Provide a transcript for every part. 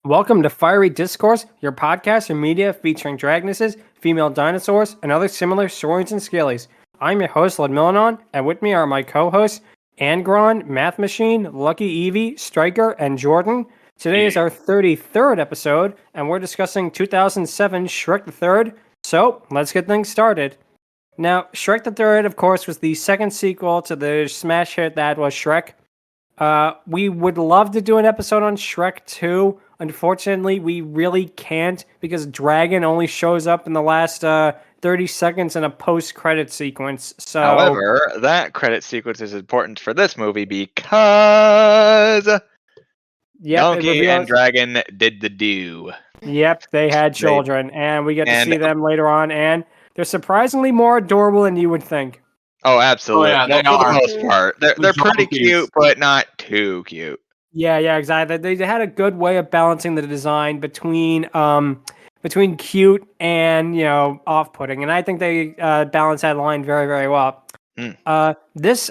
Welcome to Fiery Discourse, your podcast and media featuring dragonesses, female dinosaurs, and other similar saurians and scalies. I'm your host, Ludmillanon, and with me are my co-hosts, Angron, Mathmachine, LuckyEevee, Stryker, and Jordan. Today is our 33rd episode, and we're discussing 2007 Shrek the Third, so let's get things started. Now, Shrek the Third, of course, was the second sequel to the smash hit that was Shrek. We would love to do an episode on Shrek 2. Unfortunately, we really can't because Dragon only shows up in the last 30 seconds in a post-credit sequence. So, however, that credit sequence is important for this movie because Donkey and Dragon did the do. Yep, they had children, and we get to see them later on, and they're surprisingly more adorable than you would think. Oh, absolutely. Oh, yeah, for the most part. They're pretty cute, but not too cute. Yeah, exactly. They had a good way of balancing the design between cute and off-putting, and I think they balance that line very, very well. I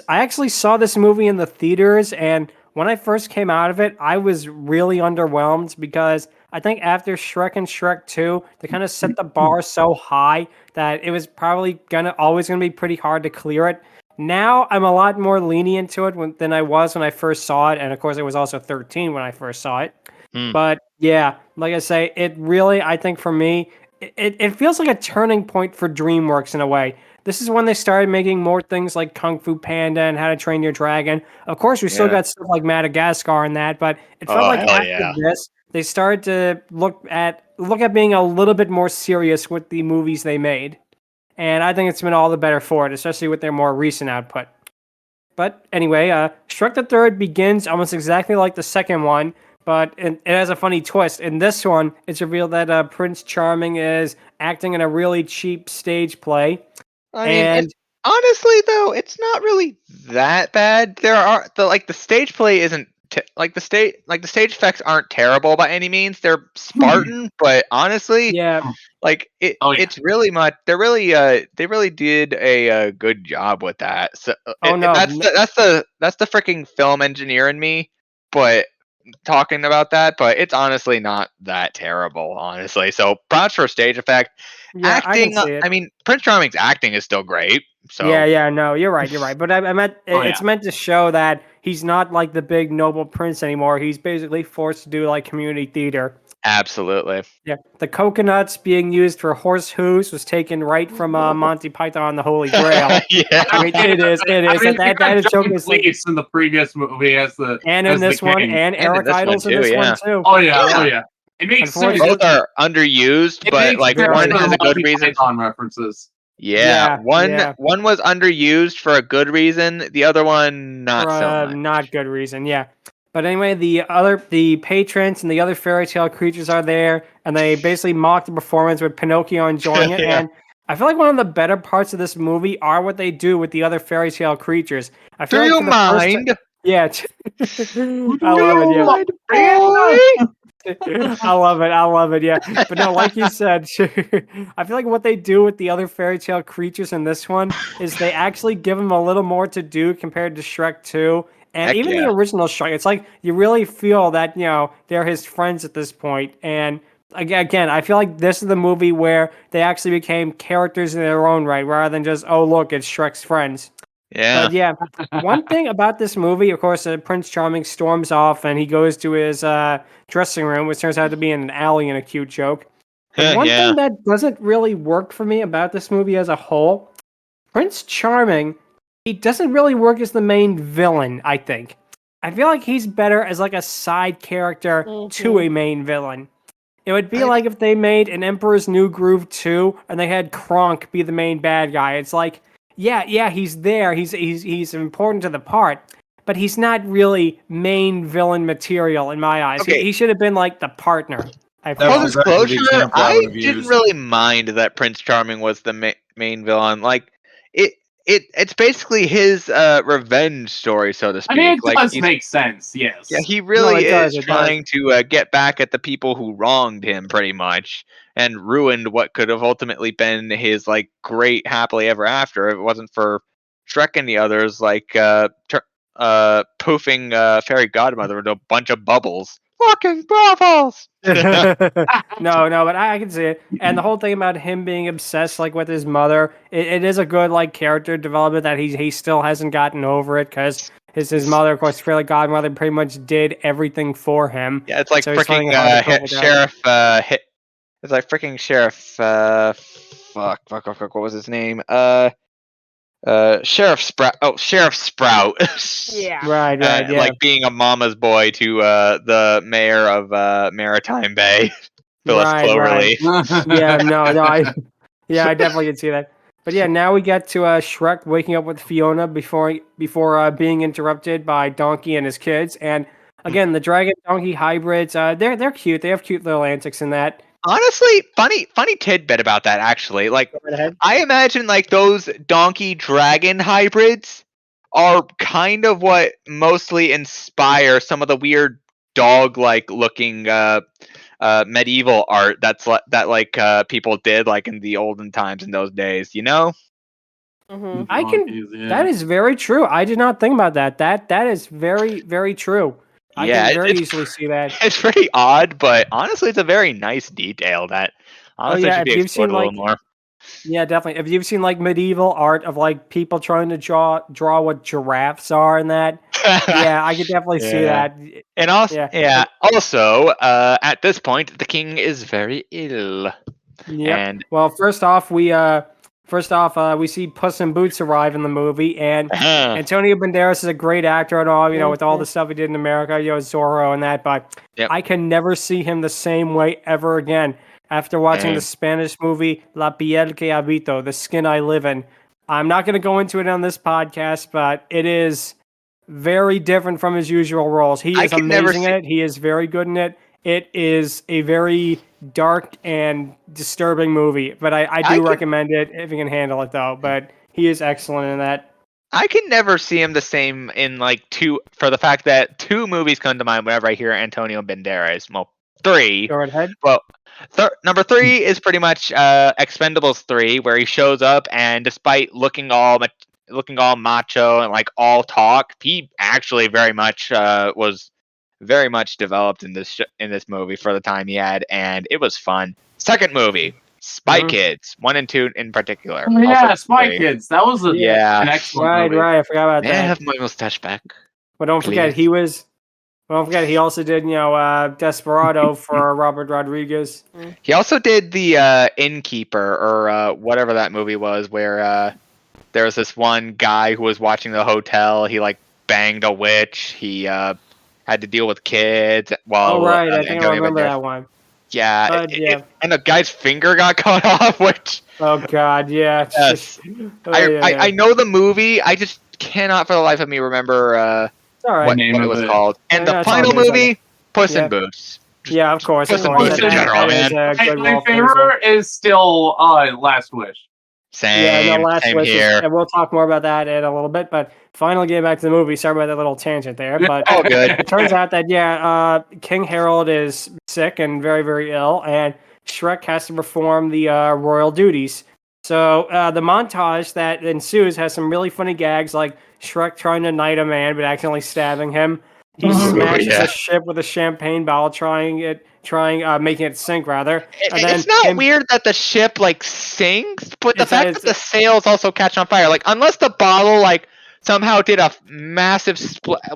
actually saw this movie in the theaters, and when I first came out of it, I was really underwhelmed because I think after Shrek and Shrek 2, they kind of set the bar so high that it was probably always gonna be pretty hard to clear it. Now I'm a lot more lenient to it than I was when I first saw it, and of course I was also 13 when I first saw it. But yeah, like I say, it really, I think for me, it feels like a turning point for DreamWorks in a way. This is when they started making more things like Kung Fu Panda and How to Train Your Dragon. Of course, we still got stuff like Madagascar and that, but it felt like after this, they started to look at being a little bit more serious with the movies they made. And I think it's been all the better for it, especially with their more recent output. But anyway, Shrek the Third begins almost exactly like the second one, but it has a funny twist. In this one, it's revealed that Prince Charming is acting in a really cheap stage play. Honestly, though, it's not really that bad. The stage play isn't the stage effects aren't terrible by any means. They're Spartan, but honestly, it's really much. They really did a good job with that. So that's the freaking film engineer in me, but talking about that, but it's honestly not that terrible, honestly. So props for stage effect. Acting, I mean, Prince Charming's acting is still great. So no, you're right. But I meant it's meant to show that he's not like the big noble prince anymore. He's basically forced to do like community theater. Absolutely. Yeah, the coconuts being used for horse hooves was taken right from Monty Python and the Holy Grail. Yeah, I mean, it is. That is joke is in the previous movie as the in this one, and Eric Idle's in this one too. Oh yeah. It makes sense. Both are underused, but like one has a good reason. References. Yeah, one was underused for a good reason. The other one not so much. Not good reason. Yeah. But anyway, the patrons and the other fairy tale creatures are there, and they basically mock the performance with Pinocchio enjoying it. And I feel like one of the better parts of this movie are what they do with the other fairy tale creatures. I feel do you mind? Yeah, I love it. Yeah. I love it, yeah. But no, like you said, I feel like what they do with the other fairy tale creatures in this one is they actually give them a little more to do compared to Shrek 2. And even the original Shrek, it's like you really feel that, they're his friends at this point. And again, I feel like this is the movie where they actually became characters in their own right, rather than just, oh, look, it's Shrek's friends. Yeah. But yeah, one thing about this movie, of course, Prince Charming storms off and he goes to his dressing room, which turns out to be in an alley in a cute joke. But one thing that doesn't really work for me about this movie as a whole, Prince Charming, he doesn't really work as the main villain, I think. I feel like he's better as like a side character to a main villain. It would be like if they made an Emperor's New Groove 2 and they had Kronk be the main bad guy. It's like, yeah, he's there. He's important to the part, but he's not really main villain material in my eyes. Okay. He should have been like the partner. Full disclosure, I didn't really mind that Prince Charming was the main villain. Like it's basically his revenge story, so to speak. I mean, it does make sense. Yes. Yeah, he really is trying to get back at the people who wronged him, pretty much, and ruined what could have ultimately been his like great happily ever after if it wasn't for Shrek and the others like poofing fairy godmother with a bunch of bubbles. Fucking bubbles! No, but I can see it. And the whole thing about him being obsessed like with his mother, it is a good like character development that he still hasn't gotten over it because his mother, of course, fairy godmother, pretty much did everything for him. Yeah, it's like So he's freaking finding it hard to cope with that. Sheriff. It's like freaking Sheriff. Fuck. What was his name? Sheriff Sprout. Oh, Sheriff Sprout. Yeah. Right. Yeah. Like being a mama's boy to the mayor of Maritime Bay, Phyllis Cloverleaf. Right. I definitely can see that. But yeah, now we get to Shrek waking up with Fiona before being interrupted by Donkey and his kids. And again, the dragon donkey hybrids, they're cute. They have cute little antics in that. Honestly, funny tidbit about that actually. Like, I imagine like those donkey dragon hybrids are kind of what mostly inspire some of the weird dog-like looking medieval art that people did like in the olden times in those days. You know? Mm-hmm. That is very true. I did not think about that. That is very, very true. I can very easily see that. It's pretty odd, but honestly, it's a very nice detail that honestly should be explored a little more. Yeah, definitely. If you've seen like medieval art of like people trying to draw what giraffes are and that, yeah, I could definitely see that. And also, also, at this point, the king is very ill. Yeah. And well, first off, we see Puss in Boots arrive in the movie, and Antonio Banderas is a great actor and all, with all the stuff he did in America, Zorro and that, but I can never see him the same way ever again. After watching the Spanish movie La Piel que Habito, The Skin I Live In. I'm not going to go into it on this podcast, but it is very different from his usual roles. He is amazing at it. He is very good in it. It is a very dark and disturbing movie, but I do recommend it if you can handle it, though. But he is excellent in that. I can never see him the same in for the fact that two movies come to mind whenever I hear Antonio Banderas. Well, three. Go ahead. Well, number 3 is pretty much Expendables 3, where he shows up and despite looking all macho and like all talk, he actually very much was very much developed in this movie for the time he had, and it was fun. Second movie, Spy Kids 1 and 2 in particular. Oh, yeah, Spy Kids. That was an excellent movie. Right. I forgot about that. May I have my mustache back? But don't forget, he also did, Desperado for Robert Rodriguez. He also did the Innkeeper, or whatever that movie was, where there was this one guy who was watching the hotel. He banged a witch. He had to deal with kids. While, I think I remember that one. Yeah, and the guy's finger got cut off. Which oh god, yeah. Yes. I know the movie. I just cannot for the life of me remember. What it was called. And the final movie, Puss in Boots. Yeah, of course. Puss in Boots in general, man. My favorite is still Last Wish. Same Wish here. And we'll talk more about that in a little bit, but finally getting back to the movie. Sorry about that little tangent there, but oh, good. It turns out that, King Harold is sick and very, very ill, and Shrek has to perform the royal duties. So the montage that ensues has some really funny gags, like Shrek trying to knight a man but accidentally stabbing him. He smashes a ship with a champagne bottle, making it sink rather. It's not weird that the ship sinks, but the fact that the sails also catch on fire, unless the bottle somehow did a massive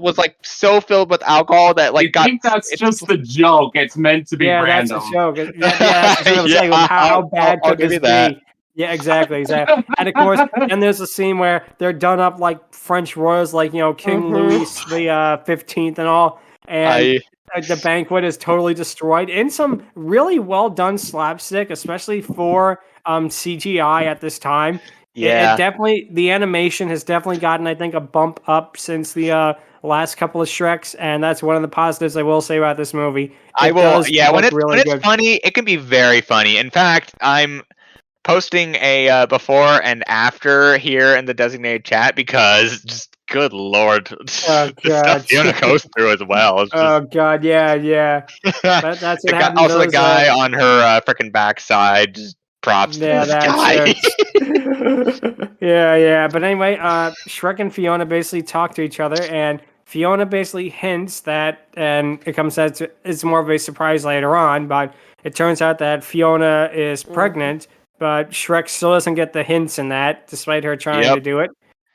was so filled with alcohol that I think that's just the joke. It's meant to be random. That's a joke. How bad could this be? Yeah, exactly. And of course, then there's a scene where they're done up like French royals, King Louis the 15th and all, and the banquet is totally destroyed in some really well done slapstick, especially for CGI at this time. Yeah, the animation has definitely gotten, I think, a bump up since the last couple of Shreks, and that's one of the positives I will say about this movie. When it's funny, it can be very funny. In fact, I'm posting a before and after here in the designated chat because just good lord, the stuff Fiona goes through as well. Oh god, yeah. That's what happened. Also, the guy on her freaking backside, just props to this guy. Yeah. But anyway, Shrek and Fiona basically talk to each other, and Fiona basically hints that, and it comes out it's more of a surprise later on, but it turns out that Fiona is pregnant, but Shrek still doesn't get the hints in that, despite her trying to do it.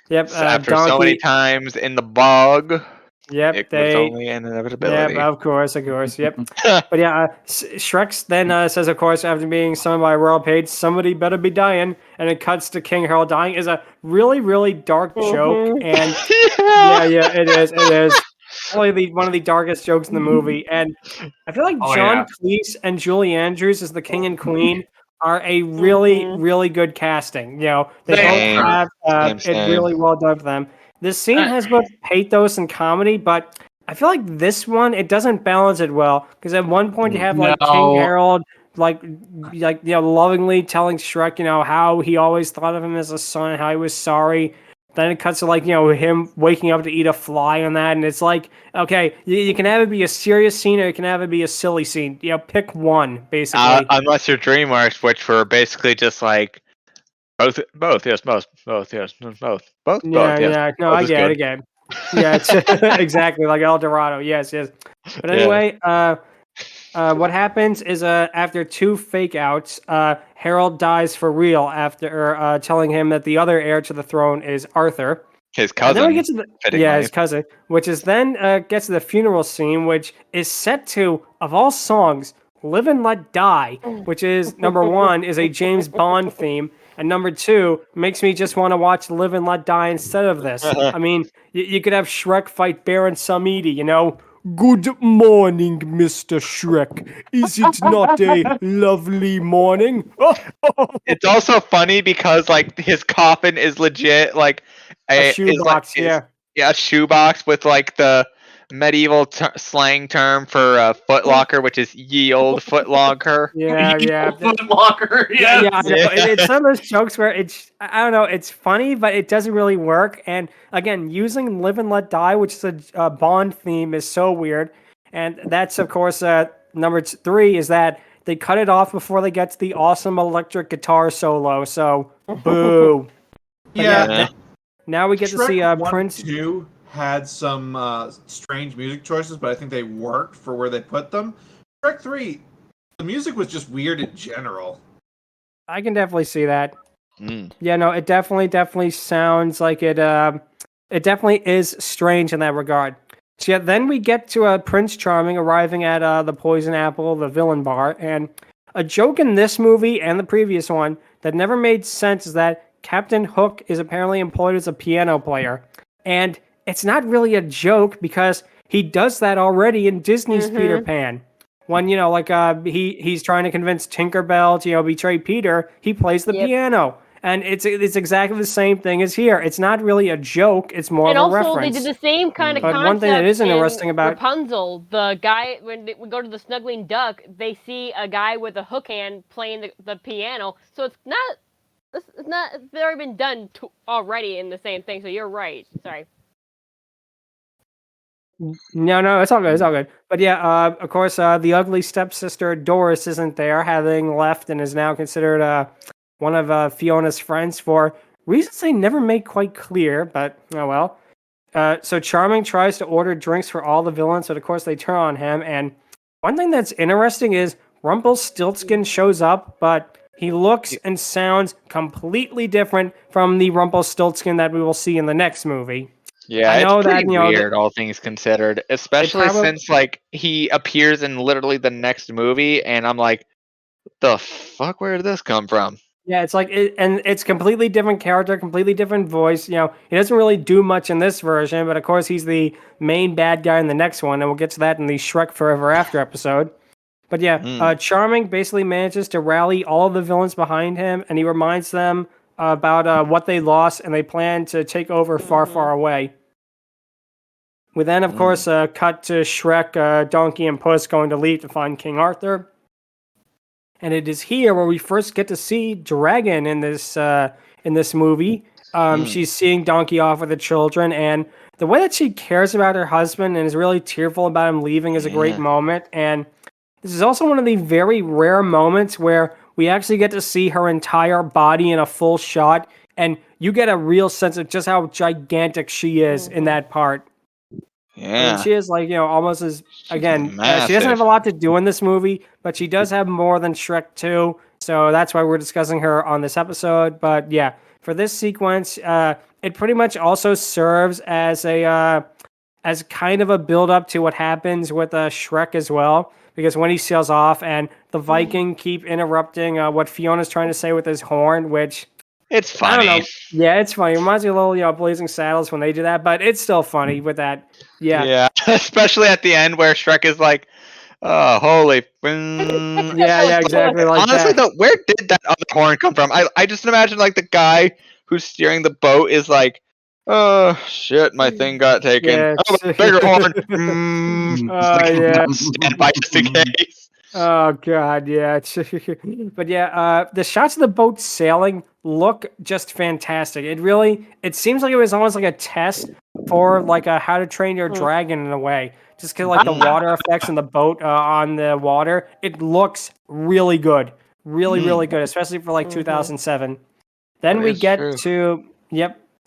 Yep. After so many times in the bog. Yep. It was only an inevitability. Yep, of course. Yep. But yeah, Shrek then says, of course, after being summoned by Royal Page, somebody better be dying, and it cuts to King Harold dying. Is a really, really dark joke, and it is. Probably one of the darkest jokes in the movie, and I feel like John Cleese and Julie Andrews as the King and Queen are a really, really good casting. You know, they both have it really well done for them. This scene has both pathos and comedy, but I feel like this one, it doesn't balance it well, because at one point you have like King Harold lovingly telling Shrek, how he always thought of him as a son, how he was sorry. Then it cuts to him waking up to eat a fly on that, and it's like, okay, you can have it be a serious scene or you can have it be a silly scene. Pick one, basically. Unless your DreamWorks, which were basically just like both, yes, both, yes, both. Yeah, no, I get it again. Yeah, it's exactly like El Dorado. Yes. But anyway, what happens is after 2 fake outs, Harold dies for real after telling him that the other heir to the throne is Arthur. His cousin. And then we get to his cousin, which is then gets to the funeral scene, which is set to, of all songs, Live and Let Die, which is, number 1, is a James Bond theme, and number 2, makes me just want to watch Live and Let Die instead of this. I mean, you could have Shrek fight Baron Samedi, Good morning, Mr. Shrek. Is it not a lovely morning? It's also funny because, his coffin is legit, a shoebox, a shoebox with, the medieval slang term for footlocker, which is ye old footlocker. Yeah. Footlocker, yes. Yeah, I know. It's some of those jokes where I don't know, it's funny, but it doesn't really work. And again, using Live and Let Die, which is a Bond theme, is so weird. And that's, of course, number 3 is that they cut it off before they get to the awesome electric guitar solo. So, boo. Now we get to see Prince. 2 had some strange music choices, but I think they worked for where they put them. Shrek 3, the music was just weird in general. I can definitely see that. Yeah, no, it definitely sounds like it definitely is strange in that regard. So then we get to Prince Charming arriving at the Poison Apple, the villain bar, and a joke in this movie and the previous one that never made sense is that Captain Hook is apparently employed as a piano player. And it's not really a joke because he does that already in Disney's Peter Pan. When, he's trying to convince Tinkerbell to, betray Peter, he plays the piano. And it's exactly the same thing as here. It's not really a joke, it's more of a reference. And also, they did the same kind of concept one thing that isn't in interesting about Rapunzel. The guy, when we go to the Snuggling Duck, they see a guy with a hook hand playing the piano. So it's already been done already in the same thing, so you're right. Sorry. No, it's all good. But yeah, of course, the ugly stepsister Doris isn't there, having left and is now considered one of Fiona's friends for reasons they never make quite clear, but oh well. So Charming tries to order drinks for all the villains, but of course they turn on him. And one thing that's interesting is Rumpelstiltskin shows up, but he looks and sounds completely different from the Rumpelstiltskin that we will see in the next movie. Yeah, it's pretty weird, all things considered. Especially since, he appears in literally the next movie, and I'm like, the fuck, where did this come from? Yeah, it's and it's completely different character, completely different voice. He doesn't really do much in this version, but of course he's the main bad guy in the next one, and we'll get to that in the Shrek Forever After episode. But yeah, Charming basically manages to rally all of the villains behind him, and he reminds them about what they lost, and they plan to take over far, far away. We then, of course, cut to Shrek, Donkey and Puss going to leave to find King Arthur. And it is here where we first get to see Dragon in this movie. She's seeing Donkey off with the children, and the way that she cares about her husband and is really tearful about him leaving is a great moment. And this is also one of the very rare moments where we actually get to see her entire body in a full shot and you get a real sense of just how gigantic she is in that part. Yeah. And she is like, almost as, again, she doesn't massive. have a lot to do in this movie, but she does have more than Shrek 2. So that's why we're discussing her on this episode. But yeah, for this sequence, it pretty much also serves as as kind of a build up to what happens with Shrek as well. Because when he sails off and the Viking keep interrupting what Fiona's trying to say with his horn, which... It's funny. I don't know. Yeah, it's funny. It reminds me a little, Blazing Saddles when they do that, but it's still funny with that. Yeah. Yeah. Especially at the end where Shrek is like, oh, holy. Yeah, exactly like Honestly, that. though, where did that other horn come from? I just imagine like the guy who's steering the boat is like, oh shit, my thing got taken. Yeah, Oh, bigger horn. Yeah. Stand by just in case. Oh god, yeah. But yeah, the shots of the boat sailing look just fantastic. It seems like it was almost like a test for like a How to Train Your Dragon in a way. Just because like the water effects in the boat on the water, it looks really good, really good, especially for like 2007. Then That we is get true. to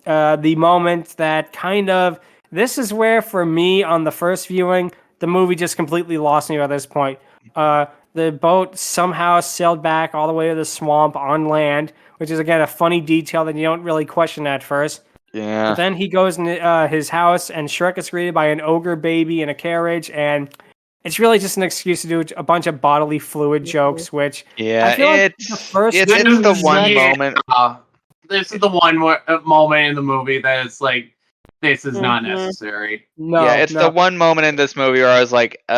the moment that kind of this is where for me on the first viewing the movie just completely lost me by this point. The boat somehow sailed back all the way to the swamp on land, which is again a funny detail that you don't really question at first. Yeah. But then he goes in his house, and Shrek is greeted by an ogre baby in a carriage, and it's really just an excuse to do a bunch of bodily fluid jokes, which Yeah, I feel like it's the first it's two the one Yeah. moment. This is the one moment in the movie that it's like, this is not necessary. The one moment in this movie where I was like, nah.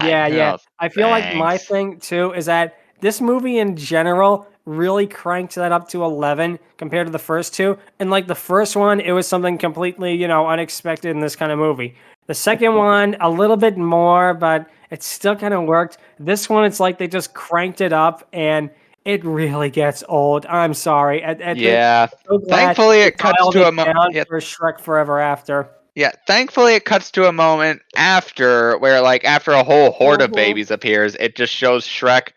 Yeah. no, I feel like my thanks. thing too is that this movie in general really cranked that up to 11 compared to the first two. And like the first one, it was something completely, unexpected in this kind of movie. The second one, a little bit more, but it still kind of worked. This one, it's like they just cranked it up and it really gets old. I'm sorry. Thankfully, it cuts to a moment. Yeah. For Shrek Forever After. Yeah, thankfully it cuts to a moment after where, like, after a whole horde of babies appears, it just shows Shrek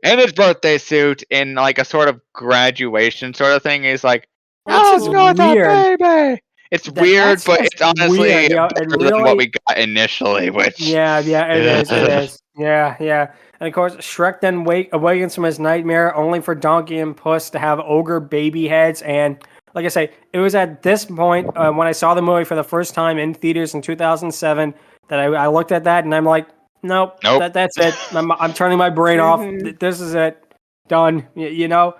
in his birthday suit in like a sort of graduation sort of thing. He's like, "Oh, it's not that baby." It's weird, but it's honestly better than what we got initially. Which it is. It is. Yeah. And of course, Shrek then awakens from his nightmare, only for Donkey and Puss to have ogre baby heads. And like I say, it was at this point when I saw the movie for the first time in theaters in 2007 that I looked at that and I'm like, nope. That's it. I'm turning my brain off. This is it. Done. Now,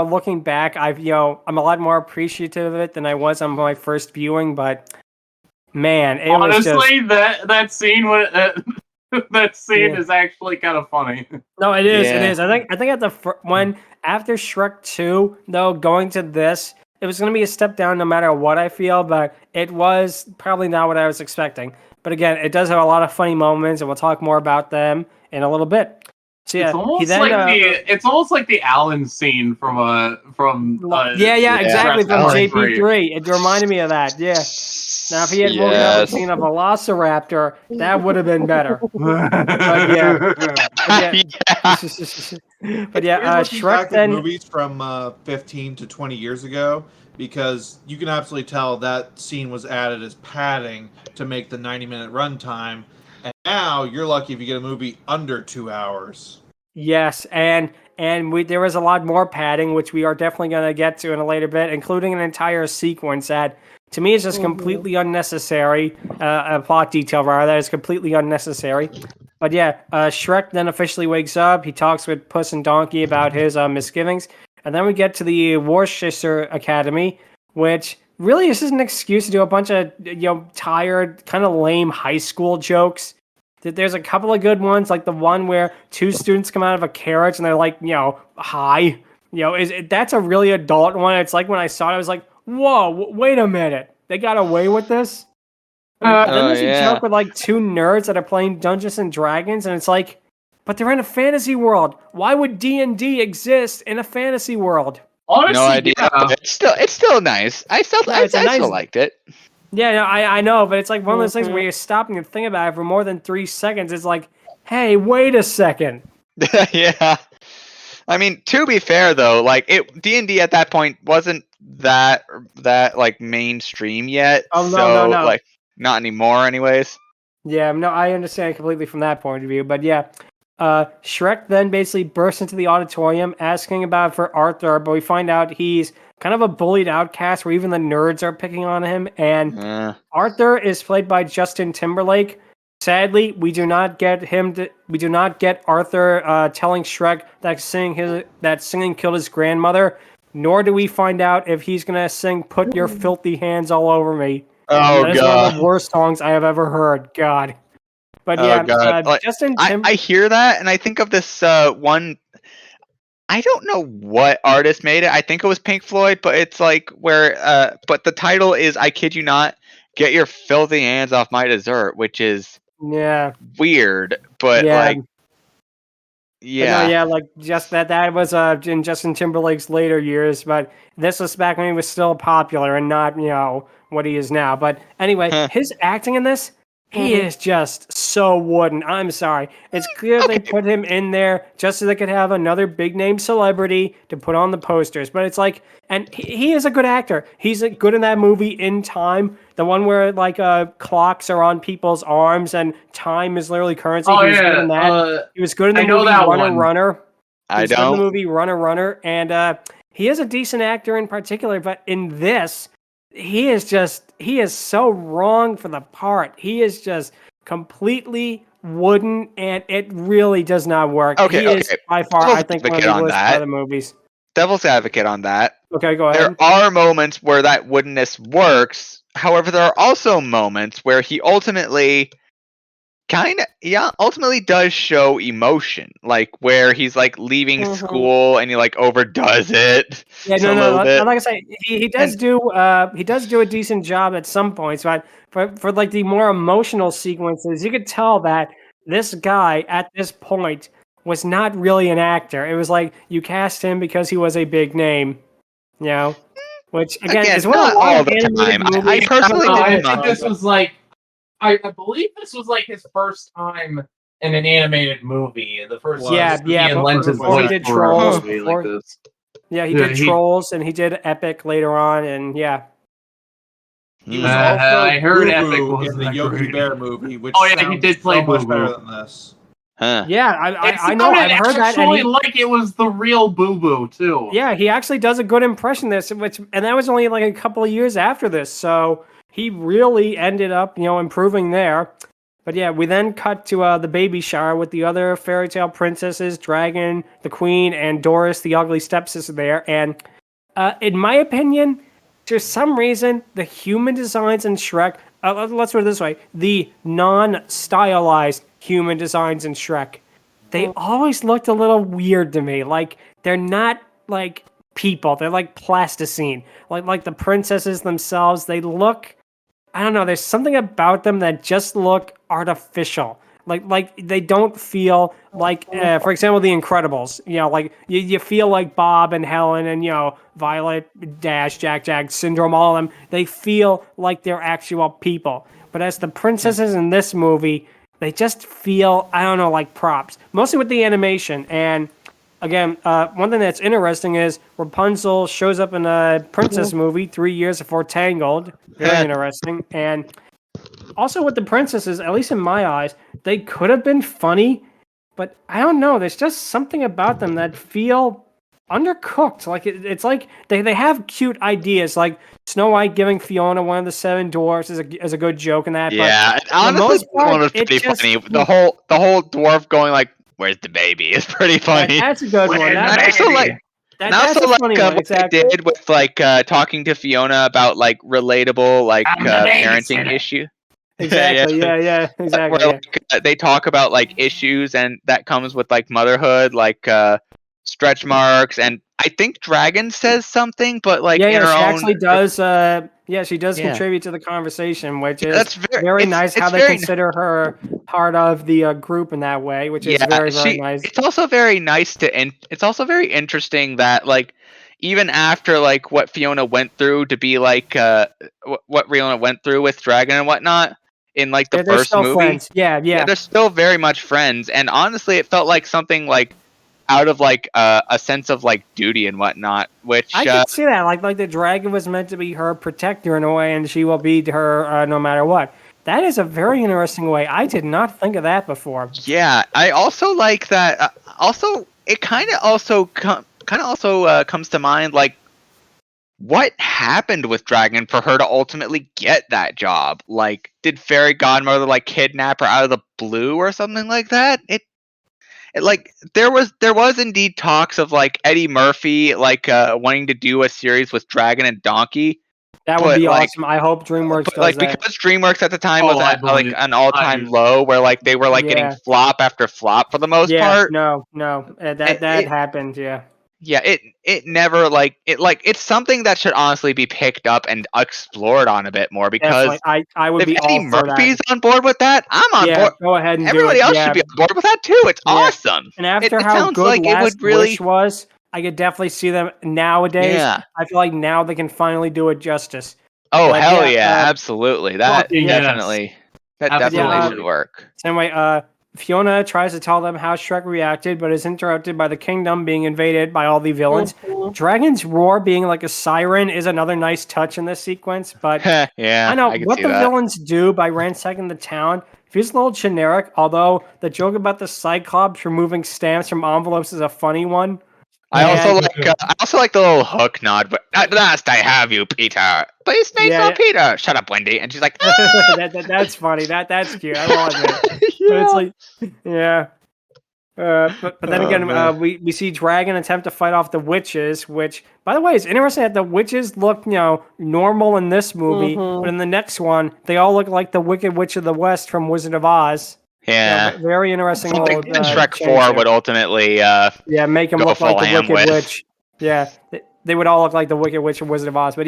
looking back, I'm a lot more appreciative of it than I was on my first viewing. But man, it honestly, was just... that scene that scene is actually kind of funny. No, it is. It is. I think at when after Shrek 2, though, going to this, it was going to be a step down no matter what I feel. But it was probably not what I was expecting. But again, it does have a lot of funny moments, and we'll talk more about them in a little bit. So yeah, it's almost like the Alan scene from exactly, from JP3. It reminded me of that. Yeah. Now, if he had woken up and seen a velociraptor, that would have been better. But yeah, Shrek then movies from 15 to 20 years ago, because you can absolutely tell that scene was added as padding to make the 90-minute runtime. And now you're lucky if you get a movie under 2 hours. Yes, and there was a lot more padding, which we are definitely going to get to in a later bit, including an entire sequence that, to me, is just completely unnecessary. A plot detail, rather, that is completely unnecessary. But yeah, Shrek then officially wakes up. He talks with Puss and Donkey about his misgivings. And then we get to the Worcester Academy, which really is just an excuse to do a bunch of tired, kind of lame high school jokes. There's a couple of good ones, like the one where two students come out of a carriage and they're like, high. That's a really adult one. It's like when I saw it, I was like, whoa, wait a minute. They got away with this? Then there's a joke with like two nerds that are playing Dungeons and Dragons, and it's like, but they're in a fantasy world. Why would D&D exist in a fantasy world? Honestly, no idea. It's still nice. I still liked it. Yeah, no, I know, but it's like one of those things where you're stopping and think about it for more than 3 seconds. It's like, hey, wait a second. Yeah. I mean, to be fair though, like D&D at that point wasn't that like mainstream yet. Oh, no, so no. like not anymore, anyways. Yeah, no, I understand completely from that point of view. But yeah, Shrek then basically bursts into the auditorium asking about for Arthur, but we find out he's kind of a bullied outcast where even the nerds are picking on him. And Arthur is played by Justin Timberlake. Sadly, we do not get Arthur telling Shrek that singing killed his grandmother. Nor do we find out if he's gonna sing "Put Your Filthy Hands All Over Me." Oh, that is God. one of the worst songs I have ever heard. God. But God. Justin I hear that and I think of this one. I don't know what artist made it. I think it was Pink Floyd, but it's like where but the title is "I kid you not, get your filthy hands off my dessert," which is weird, but like like just that was in Justin Timberlake's later years, but this was back when he was still popular and not, what he is now. But anyway, his acting in this, he is just so wooden. I'm sorry. It's clear they put him in there just so they could have another big name celebrity to put on the posters. But it's like, and he is a good actor. He's good in that movie In Time, the one where like clocks are on people's arms and time is literally currency. Oh, he was good in that. He was good in the movie Runner. I don't. In the movie Runner, and he is a decent actor in particular. But in this, he is so wrong for the part. He is just completely wooden, and it really does not work. He is by far, I think, one of the worst part of the movies. Devil's advocate on that. Okay, go ahead. There are moments where that woodenness works. However, there are also moments where he ultimately does show emotion, like where he's like leaving school and he like overdoes it. Yeah, no. Like I say, he does do a decent job at some points, but for like the more emotional sequences, you could tell that this guy at this point was not really an actor. It was like you cast him because he was a big name, which again is not all the time. I personally I think this was like. I believe this was like his first time in an animated movie. The first he did Trolls. Like this. Yeah, he did Trolls and he did Epic later on, and He was also I heard Boo Epic Boo was in the Yogi Bear movie, which he did play so much Boo better Boo. than this. Yeah, I know. I've heard that. And like it was the real Boo Boo too. Yeah, he actually does a good impression of this, and that was only like a couple of years after this, so he really ended up, improving there. But yeah, we then cut to the baby shower with the other fairy tale princesses, Dragon, the Queen, and Doris, the ugly stepsister there. And in my opinion, for some reason, the human designs in Shrek, let's put it this way, the non-stylized human designs in Shrek, they always looked a little weird to me. Like, they're not, like, people. They're like plasticine. Like the princesses themselves, they look... I don't know, there's something about them that just look artificial. Like they don't feel like, for example, The Incredibles. Like you feel like Bob and Helen and, Violet, Dash, Jack, Syndrome, all of them. They feel like they're actual people. But as the princesses in this movie, they just feel, I don't know, like props. Mostly with the animation. And again, one thing that's interesting is Rapunzel shows up in a princess movie 3 years before Tangled. Very interesting. And also with the princesses, at least in my eyes, they could have been funny, but I don't know. There's just something about them that feel undercooked. Like it's like they have cute ideas, like Snow White giving Fiona one of the 7 dwarfs is a good joke in that. Yeah, but honestly, one was pretty funny. The whole dwarf going like, "Where's the baby?" is pretty funny. That's a good one. That's a funny one. Exactly. They did with like talking to Fiona about like relatable like parenting issue. Exactly. Yeah. Exactly. Where, like, they talk about like issues and that comes with like motherhood, like stretch marks, and I think Dragon says something, but like in her she own... actually does. She does contribute to the conversation, which is very nice. How they consider her part of the group in that way, which is very nice. It's also very nice it's also very interesting that like even after like what Fiona went through to be like what Fiona went through with Dragon and whatnot in like the first movie, friends. Yeah, they're still very much friends, and honestly, it felt like something like. out of like a sense of like duty and whatnot. Which I can see that. Like the dragon was meant to be her protector in a way, and she will be her no matter what. That is a very interesting way. I did not think of that before. Yeah, I also like that. Also, it kind of also comes to mind like what happened with Dragon for her to ultimately get that job. Like, did Fairy Godmother like kidnap her out of the blue or something like that? It like there was indeed talks of like Eddie Murphy like wanting to do a series with Dragon and Donkey. That would be awesome. I hope DreamWorks does like that. because DreamWorks at the time was at like an all-time do. low, where like they were like getting flop after flop for the most part. No, that happened. Yeah. Yeah, it never like it's something that should honestly be picked up and explored on a bit more, because I would if be Eddie all for Murphy's that. on board with that, I'm on board. Go ahead and everybody do it. else should be on board with that too. It's awesome. And after it how sounds good like Last it would really Wish was, I could definitely see them nowadays. Yeah. I feel like now they can finally do it justice. Oh But hell yeah, absolutely. That yes. definitely should work. Anyway, Fiona tries to tell them how Shrek reacted, but is interrupted by the kingdom being invaded by all the villains. Dragon's roar being like a siren is another nice touch in this sequence, but yeah, I know can what see the that. villains do by ransacking the town feels a little generic, although the joke about the Cyclops removing stamps from envelopes is a funny one. I also like the little hook nod, but at last I have you, Peter. Please name not Peter. Shut up, Wendy. And she's like, ah! That's funny. That's cute. I love it. But it's like, yeah. But then again, we see Dragon attempt to fight off the witches, which, by the way, is interesting that the witches look, normal in this movie, but in the next one, they all look like the Wicked Witch of the West from Wizard of Oz. Yeah. Very interesting. Something Shrek 4 would ultimately make them go look full like the ham Wicked with. Witch. Yeah, they would all look like the Wicked Witch of Wizard of Oz. But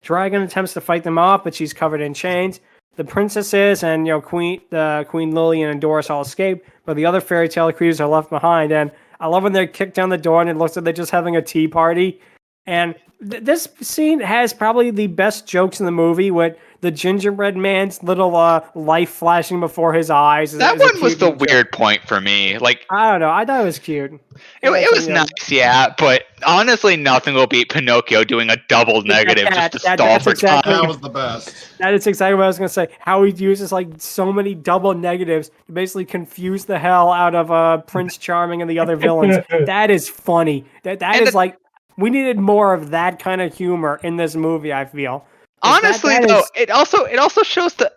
Dragon attempts to fight them off, but she's covered in chains. The princesses and Queen Lillian and Doris all escape, but the other fairy tale creatures are left behind. And I love when they're kicked down the door and it looks like they're just having a tea party. And this scene has probably the best jokes in the movie, with the gingerbread man's little life flashing before his eyes. That one was the weird point for me. Like, I don't know. I thought it was cute. It was nice, yeah, but honestly, nothing will beat Pinocchio doing a double negative just to stall for time. That was the best. That is exactly what I was going to say. How he uses like so many double negatives to basically confuse the hell out of Prince Charming and the other villains. That is funny. That is like, we needed more of that kind of humor in this movie, I feel. Honestly, it also shows that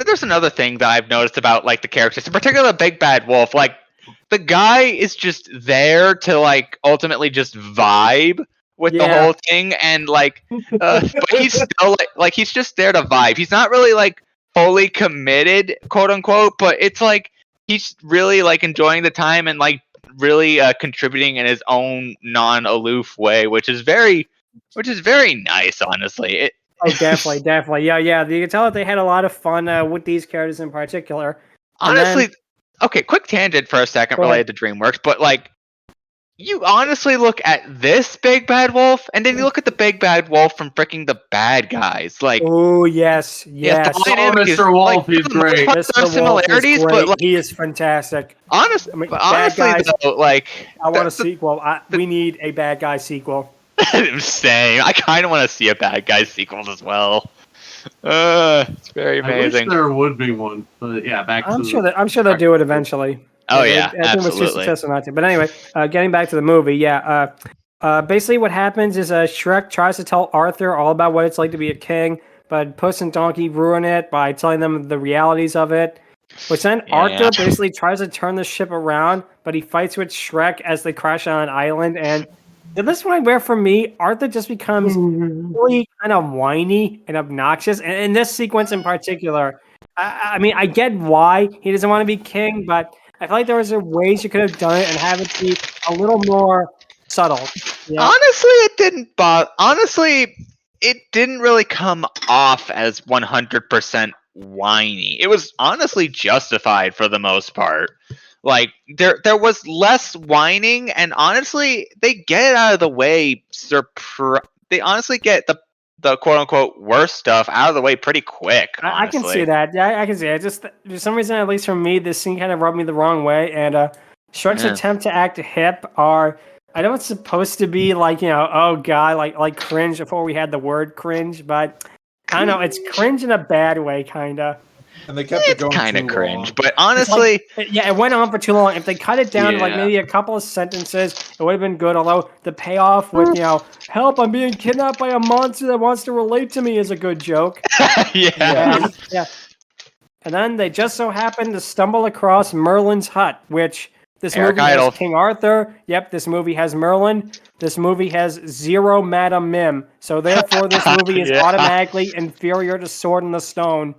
there's another thing that I've noticed about like the characters, in particular the Big Bad Wolf. Like, the guy is just there to like ultimately just vibe with the whole thing, and like, but he's still like he's just there to vibe. He's not really like fully committed, quote unquote, but it's like he's really like enjoying the time and like really contributing in his own non-aloof way, which is very nice, honestly. Definitely. Yeah. You can tell that they had a lot of fun with these characters in particular. Honestly, okay, quick tangent for a second related to DreamWorks, but like, you honestly look at this Big Bad Wolf, and then you look at the Big Bad Wolf from freaking The Bad Guys. Like, oh yes. Mr. Wolf, he's great. Mr. Similarities, Wolf is great. but like, he is fantastic. Honestly, Guys, though, like, I want a sequel. We need a Bad Guy sequel. Same. I kind of want to see a Bad Guys sequel as well. It's very amazing. I wish there would be one, but yeah, I'm sure they'll do it eventually. Oh yeah, I think it was too successful not to. But anyway, getting back to the movie, basically what happens is Shrek tries to tell Arthur all about what it's like to be a king, but Puss and Donkey ruin it by telling them the realities of it. Which then Arthur basically tries to turn the ship around, but he fights with Shrek as they crash on an island. And at this point, where for me, Arthur just becomes really kind of whiny and obnoxious. And in this sequence in particular, I mean, I get why he doesn't want to be king, but I feel like there was ways you could have done it and have it be a little more subtle. You know? Honestly, it didn't bother. Honestly, it didn't really come off as 100% whiny. It was honestly justified for the most part. Like, there was less whining, and honestly, they get it out of the way. They honestly get the quote-unquote worst stuff out of the way pretty quick. I can see that. Yeah, I can see it. Just for some reason, at least for me, this scene kind of rubbed me the wrong way. And Shrek's attempt to act hip are, I know it's supposed to be like, oh god, like cringe before we had the word cringe, but I don't know, it's cringe in a bad way, kinda. And they kept it going kind of too cringe, long. but honestly, it went on for too long. If they cut it down to like maybe a couple of sentences, it would have been good. Although the payoff with help, I'm being kidnapped by a monster that wants to relate to me is a good joke. And then they just so happen to stumble across Merlin's hut, which this movie has King Arthur. Yep, this movie has Merlin. This movie has zero Madame Mim. So therefore, this movie is automatically inferior to Sword in the Stone.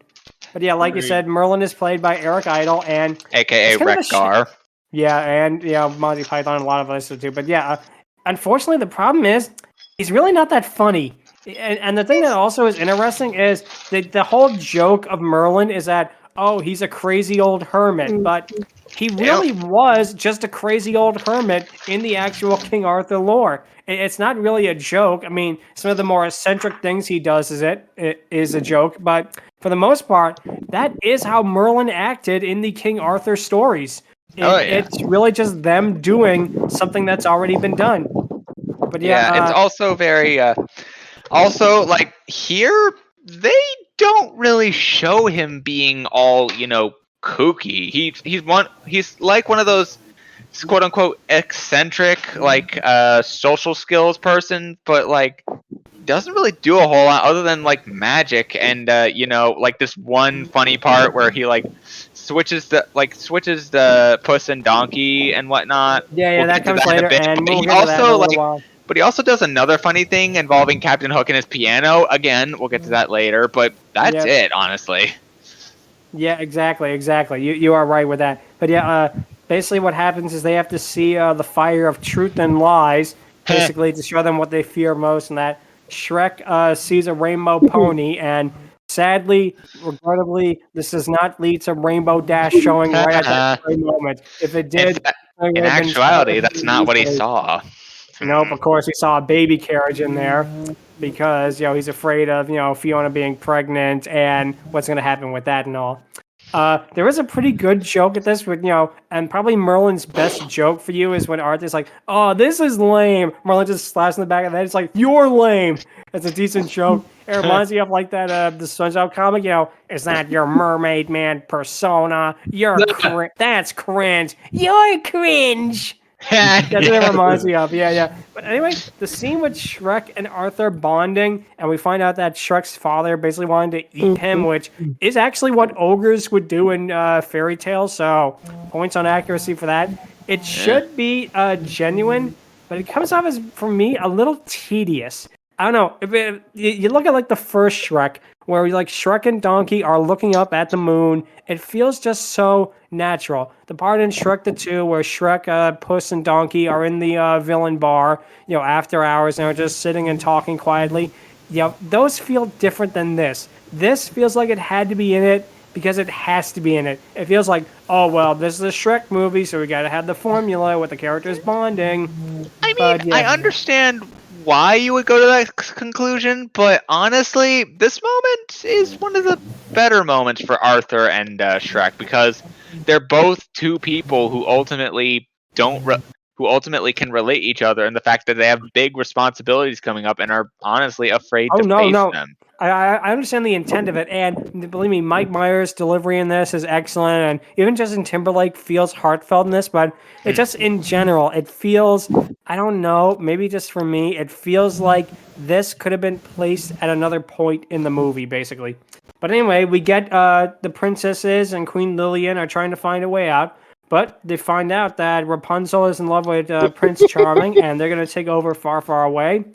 But yeah, like you said, Merlin is played by Eric Idle, and aka Rekgar. And Monty Python and a lot of others too. But yeah, unfortunately, the problem is he's really not that funny. And the thing that also is interesting is the whole joke of Merlin is that he's a crazy old hermit, but he really was just a crazy old hermit in the actual King Arthur lore. It's not really a joke. I mean, some of the more eccentric things he does it is a joke, but for the most part, that is how Merlin acted in the King Arthur stories. It's really just them doing something that's already been done. But it's also very also like here they don't really show him being all kooky. He's like one of those quote unquote eccentric like social skills person, but like doesn't really do a whole lot other than like magic and like this one funny part where he like switches the Puss and Donkey and whatnot. Yeah, that comes later. And but he also does another funny thing involving Captain Hook and his piano. Again, we'll get to that later, but that's it, honestly. Yeah, exactly. You are right with that. But basically what happens is they have to see the fire of truth and lies, basically to show them what they fear most, and that Shrek sees a rainbow pony, and sadly, regrettably, this does not lead to Rainbow Dash showing right at that very moment. If it did, in actuality, that's not what he saw. Nope, of course he saw a baby carriage in there because he's afraid of Fiona being pregnant and what's going to happen with that and all. There is a pretty good joke at this with and probably Merlin's best joke for you is when Arthur's like, "Oh, this is lame." Merlin just slaps in the back of the head. It's like, "You're lame." It's a decent joke. It reminds me of like that the SpongeBob comic. Is that your mermaid man persona? That's cringe. You're cringe. That's what it reminds me of. Yeah. But anyway, the scene with Shrek and Arthur bonding, and we find out that Shrek's father basically wanted to eat him, which is actually what ogres would do in fairy tales. So points on accuracy for that. It should be genuine, but it comes off as, for me, a little tedious. I don't know. You look at like the first Shrek, where like Shrek and Donkey are looking up at the moon. It feels just so natural. The part in Shrek the 2 where Shrek, Puss, and Donkey are in the villain bar, after hours, and are just sitting and talking quietly. Those feel different than this. This feels like it had to be in it because it has to be in it. It feels like, oh well, this is a Shrek movie, so we got to have the formula with the characters bonding. I mean, I understand why you would go to that conclusion, but honestly, this moment is one of the better moments for Arthur and Shrek because they're both two people who ultimately can relate each other, and the fact that they have big responsibilities coming up and are honestly afraid to face them. I understand the intent of it, and believe me, Mike Myers' delivery in this is excellent, and even Justin Timberlake feels heartfelt in this, but it just, in general, it feels, I don't know, maybe just for me, it feels like this could have been placed at another point in the movie, basically. But anyway, we get the princesses and Queen Lillian are trying to find a way out, but they find out that Rapunzel is in love with Prince Charming, and they're going to take over far, far away.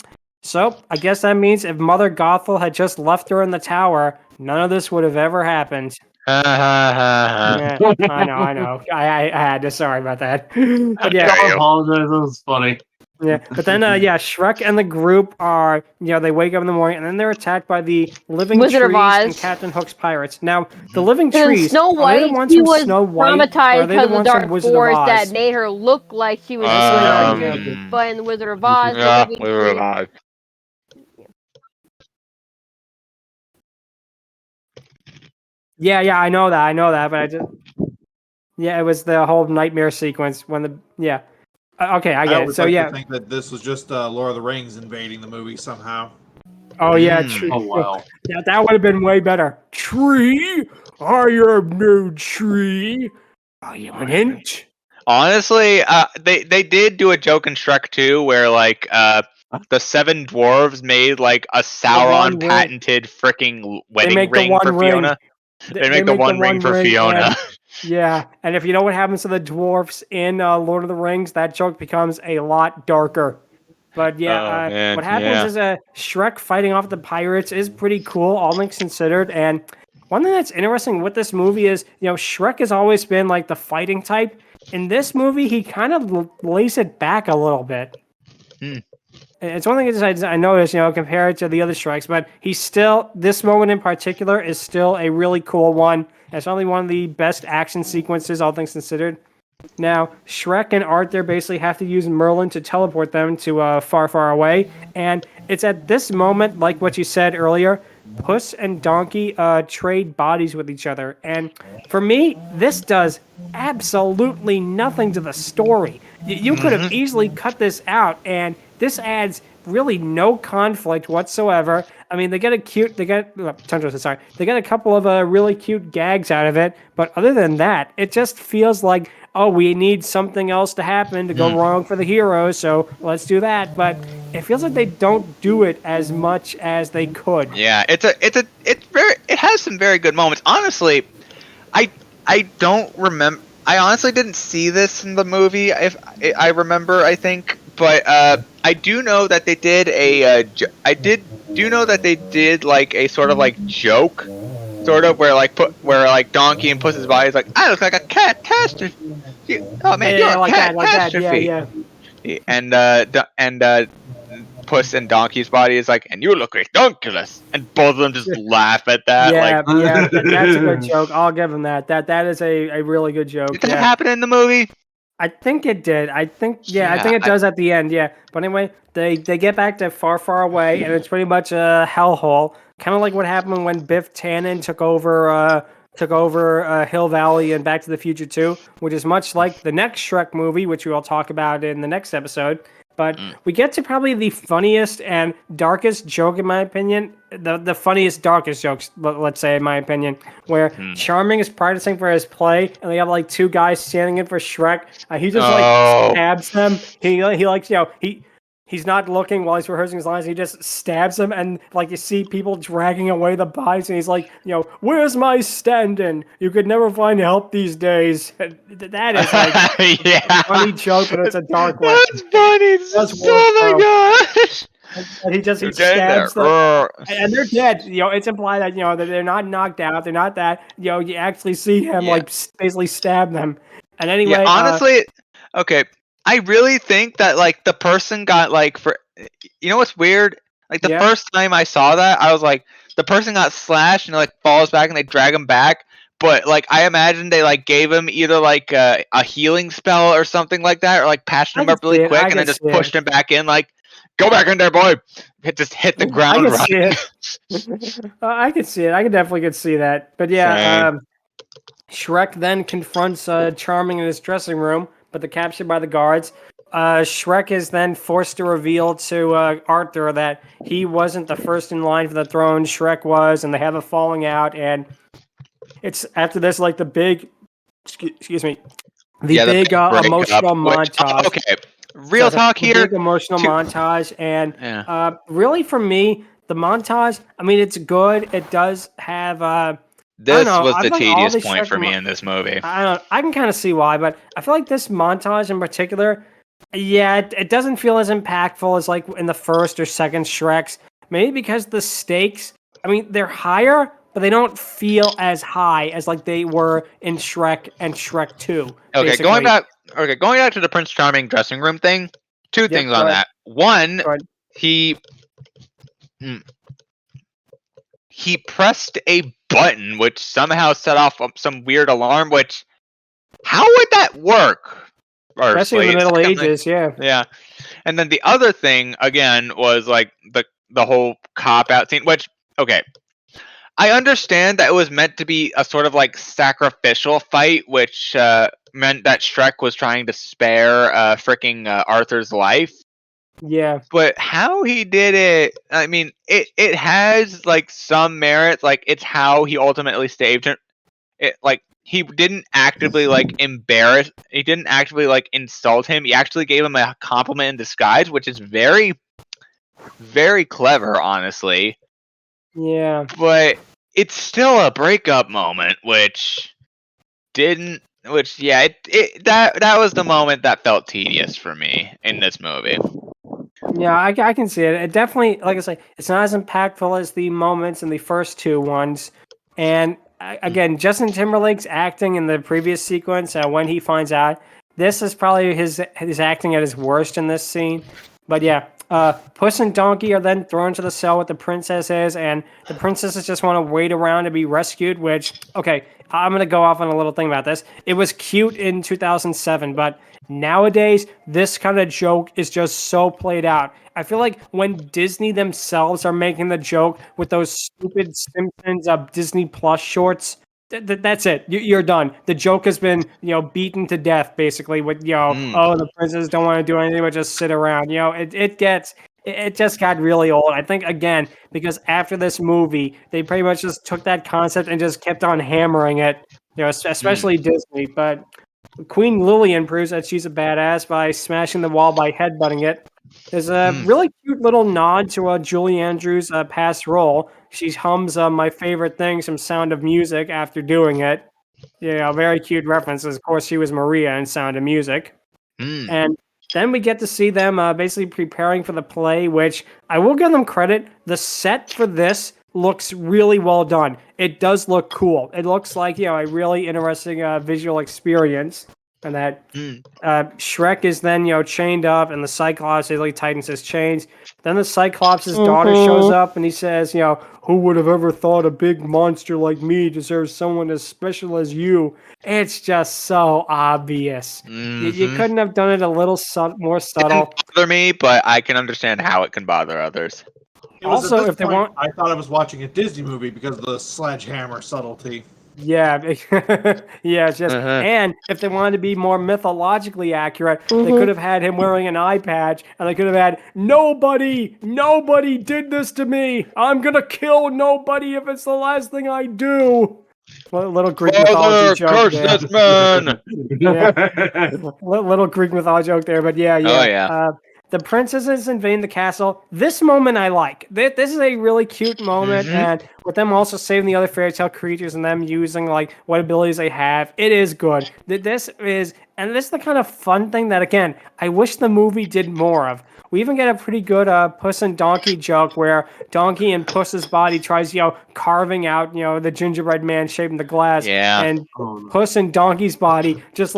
So, I guess that means if Mother Gothel had just left her in the tower, none of this would have ever happened. Yeah, I know. I had to. Sorry about that. But yeah, I apologize. That was funny. Yeah, but then Shrek and the group are, they wake up in the morning and then they're attacked by the living Wizard trees of Oz. and Captain Hook's pirates. Now, the living And trees, Snow White, are they the ones she from was Snow White? traumatized because of the dark Wizard of forest Oz? that made her look like she was a wizard. But in the Wizard of Oz, the living trees, Yeah, I know that, but I just... Yeah, it was the whole nightmare sequence when okay, I get it. would So like yeah. to think that this was just Lord of the Rings invading the movie somehow. Oh yeah, tree. Oh wow. Yeah, that would have been way better. Tree, I am no tree. I am an ant. Honestly, they did do a joke in Shrek 2 where like the 7 dwarves made like a Sauron patented freaking wedding ring for Fiona. They make the one ring for Fiona. And if you know what happens to the dwarfs in Lord of the Rings, that joke becomes a lot darker. But what happens is Shrek fighting off the pirates is pretty cool, all things considered. And one thing that's interesting with this movie is, Shrek has always been like the fighting type. In this movie, he kind of lays it back a little bit. It's one thing I noticed, compared to the other Shreks, but this moment in particular is still a really cool one. It's only one of the best action sequences, all things considered. Now, Shrek and Arthur basically have to use Merlin to teleport them to far, far away. And it's at this moment, like what you said earlier, Puss and Donkey trade bodies with each other. And for me, this does absolutely nothing to the story. You could have easily cut this out, and this adds really no conflict whatsoever. I mean, they get a couple of really cute gags out of it, but other than that, it just feels like, oh, we need something else to happen to go wrong for the heroes, so let's do that. But it feels like they don't do it as much as they could. Yeah, it has some very good moments. Honestly, I don't remember. I honestly didn't see this in the movie. If I remember, I think, but I do know that they did like a sort of like joke, sort of where Donkey and Puss's body is like, I look like a catastrophe. Oh man, you're a catastrophe. And Puss and Donkey's body is like, and you look ridiculous, and both of them just laugh at that. That's a good joke. I'll give them that. That is a really good joke. Did that happen in the movie? I think it did. I think it does at the end. Yeah, but anyway, they get back to far, far away, and it's pretty much a hellhole, kind of like what happened when Biff Tannen took over Hill Valley and Back to the Future 2, which is much like the next Shrek movie, which we will talk about in the next episode. But we get to probably the funniest and darkest joke, in my opinion. The funniest, darkest jokes, let's say, in my opinion, where Charming is practicing for his play, and they have like two guys standing in for Shrek. He just stabs them. He's not looking while he's rehearsing his lines. He just stabs them, and like you see people dragging away the bodies, and he's like, where's my stand-in? You could never find help these days. That is like a funny joke, but it's a dark one. That's funny. Oh my gosh. And he stabs them, and they're dead. It's implied that that they're not knocked out. They're not that. You actually see him like basically stab them. And anyway, honestly, okay. I really think that like the person got like what's weird? Like the first time I saw that, I was like, the person got slashed and like falls back and they drag him back. But like I imagine they like gave him either like a healing spell or something like that, or like patched him up really quick and then just pushed him back in, like, go back in there, boy. Just hit the ground running. I could see it. I definitely could see that. But yeah, Shrek then confronts Charming in his dressing room, but they're captured by the guards. Shrek is then forced to reveal to Arthur that he wasn't the first in line for the throne. Shrek was, and they have a falling out. And it's after this, like the big, excuse me, the big emotional montage. Okay, real talk here. Big emotional montage, and really for me, the montage. I mean, it's good. It does have. This was the tedious point for me in this movie. I can kind of see why, but I feel like this montage in particular, it doesn't feel as impactful as like in the first or second Shreks. Maybe because the stakes, I mean, they're higher, but they don't feel as high as like they were in Shrek and Shrek 2. Okay, going back to the Prince Charming dressing room thing. Two things on that. One, he pressed a button which somehow set off some weird alarm, which how would that work? Especially in the Middle Ages, yeah. And then the other thing again was like the whole cop out scene, which I understand that it was meant to be a sort of like sacrificial fight, which meant that Shrek was trying to spare freaking Arthur's life. Yeah. But how he did it, I mean, it has like some merit. Like it's how he ultimately saved him. It like he didn't actively like embarrass. He didn't actively like insult him. He actually gave him a compliment in disguise, which is very, very clever, honestly. Yeah. But it's still a breakup moment, that was the moment that felt tedious for me in this movie. Yeah, I can see it. It definitely, like I say, it's not as impactful as the moments in the first two ones. And again, Justin Timberlake's acting in the previous sequence, when he finds out, this is probably his acting at his worst in this scene. But yeah, Puss and Donkey are then thrown to the cell with the princesses, and the princesses just want to wait around to be rescued, which, okay, I'm going to go off on a little thing about this. It was cute in 2007, but nowadays, this kind of joke is just so played out. I feel like when Disney themselves are making the joke with those stupid Simpsons Disney Plus shorts, that's it. You're done. The joke has been, beaten to death, basically, with, oh, the princesses don't want to do anything but just sit around. It just got really old. I think, again, because after this movie, they pretty much just took that concept and just kept on hammering it, especially Disney. But Queen Lillian proves that she's a badass by smashing the wall by headbutting it. There's a really cute little nod to Julie Andrews' past role. She hums my favorite thing, some Sound of Music, after doing it. Yeah, very cute references. Of course, she was Maria in Sound of Music. And then we get to see them basically preparing for the play, which I will give them credit. The set for this looks really well done. It does look cool. It looks like, a really interesting visual experience. And that Shrek is then, chained up, and the Cyclops basically tightens his chains. Then the Cyclops' daughter shows up, and he says, who would have ever thought a big monster like me deserves someone as special as you? It's just so obvious. You couldn't have done it a little more subtle. It didn't bother me, but I can understand how it can bother others. Also, if they want, I thought I was watching a Disney movie because of the sledgehammer subtlety. Yeah, it's just, and if they wanted to be more mythologically accurate, they could have had him wearing an eye patch, and they could have had, nobody did this to me. I'm gonna kill nobody if it's the last thing I do. Little Greek mythology joke there. This man. Little Greek mythology joke there, but yeah. Oh, yeah. The princesses invade the castle. This moment I like. This is a really cute moment, and with them also saving the other fairy tale creatures and them using what abilities they have, it is good. This is the kind of fun thing that, again, I wish the movie did more of. We even get a pretty good Puss and Donkey joke where Donkey and Puss's body tries, carving out, the gingerbread man shaping the glass. Yeah. And Puss and Donkey's body just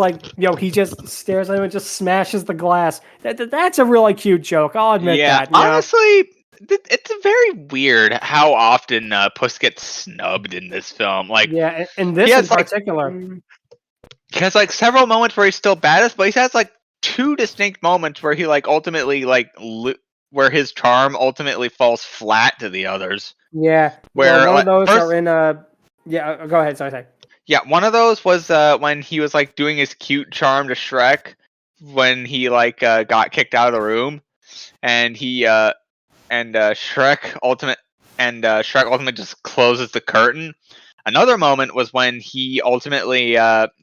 he just stares at him and just smashes the glass. That's a really cute joke. I'll admit that. Honestly, it's very weird how often Puss gets snubbed in this film. In this in particular. He has several moments where he's still badass, but he has two distinct moments where he ultimately where his charm ultimately falls flat to the others. Yeah. Where one of those are in go ahead, sorry. Yeah, one of those was when he was doing his cute charm to Shrek when he got kicked out of the room, and Shrek ultimately just closes the curtain. Another moment was when he ultimately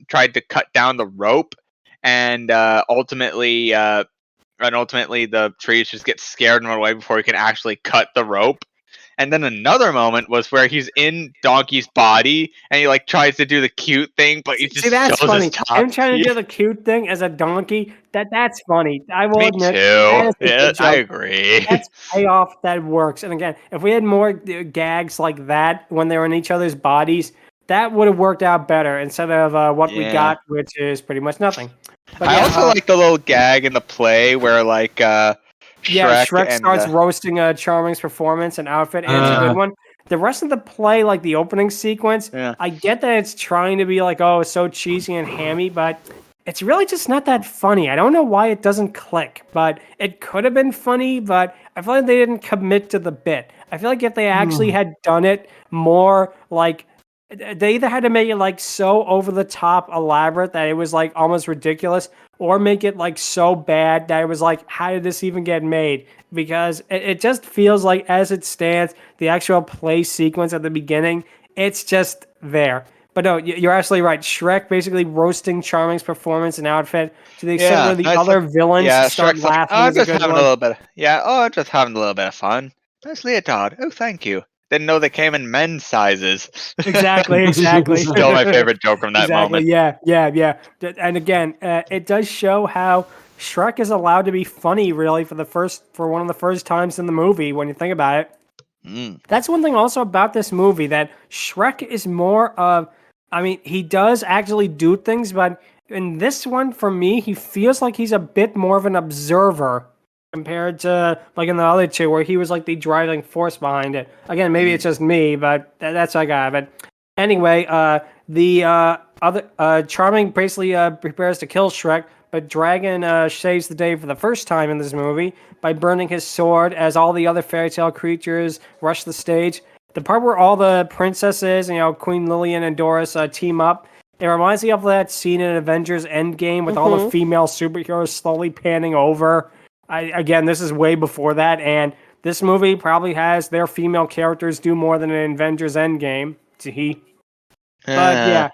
tried to cut down the rope, and ultimately the trees just get scared and run away before he can actually cut the rope. And then another moment was where he's in Donkey's body and he tries to do the cute thing, but he just that's shows funny. his top. Him trying to do the cute thing as a donkey, that's funny. I will admit. Me too. Yeah, I agree. That's payoff that works. And again, if we had more gags like that when they were in each other's bodies, that would have worked out better instead of what we got, which is pretty much nothing. But I also like the little gag in the play where Shrek starts roasting Charming's performance and outfit, and it's a good one. The rest of the play, the opening sequence, I get that it's trying to be so cheesy and hammy, but it's really just not that funny. I don't know why it doesn't click, but it could have been funny, but I feel like they didn't commit to the bit. I feel like if they actually had done it more like, they either had to make it like so over the top elaborate that it was like almost ridiculous, or make it like so bad that it was like, how did this even get made? Because it just feels like, as it stands, the actual play sequence at the beginning, it's just there. But no, you're absolutely right. Shrek basically roasting Charming's performance and outfit to the extent where the other villains start laughing. I'm just having a little bit. I'm just having a little bit of fun. Nice leotard. Oh, thank you. Didn't know they came in men's sizes. Exactly. Still my favorite joke from that moment. Yeah. And again, it does show how Shrek is allowed to be funny, really, for one of the first times in the movie. When you think about it, that's one thing also about this movie, that Shrek is more of. I mean, he does actually do things, but in this one, for me, he feels like he's a bit more of an observer compared to like in the other two, where he was like the driving force behind it. Again, maybe it's just me, but that's what I got. But anyway, the other Charming basically prepares to kill Shrek, but Dragon saves the day for the first time in this movie by burning his sword as all the other fairy tale creatures rush the stage. The part where all the princesses, Queen Lillian and Doris team up, it reminds me of that scene in Avengers Endgame with all the female superheroes slowly panning over. Again, this is way before that, and this movie probably has their female characters do more than an Avengers Endgame. But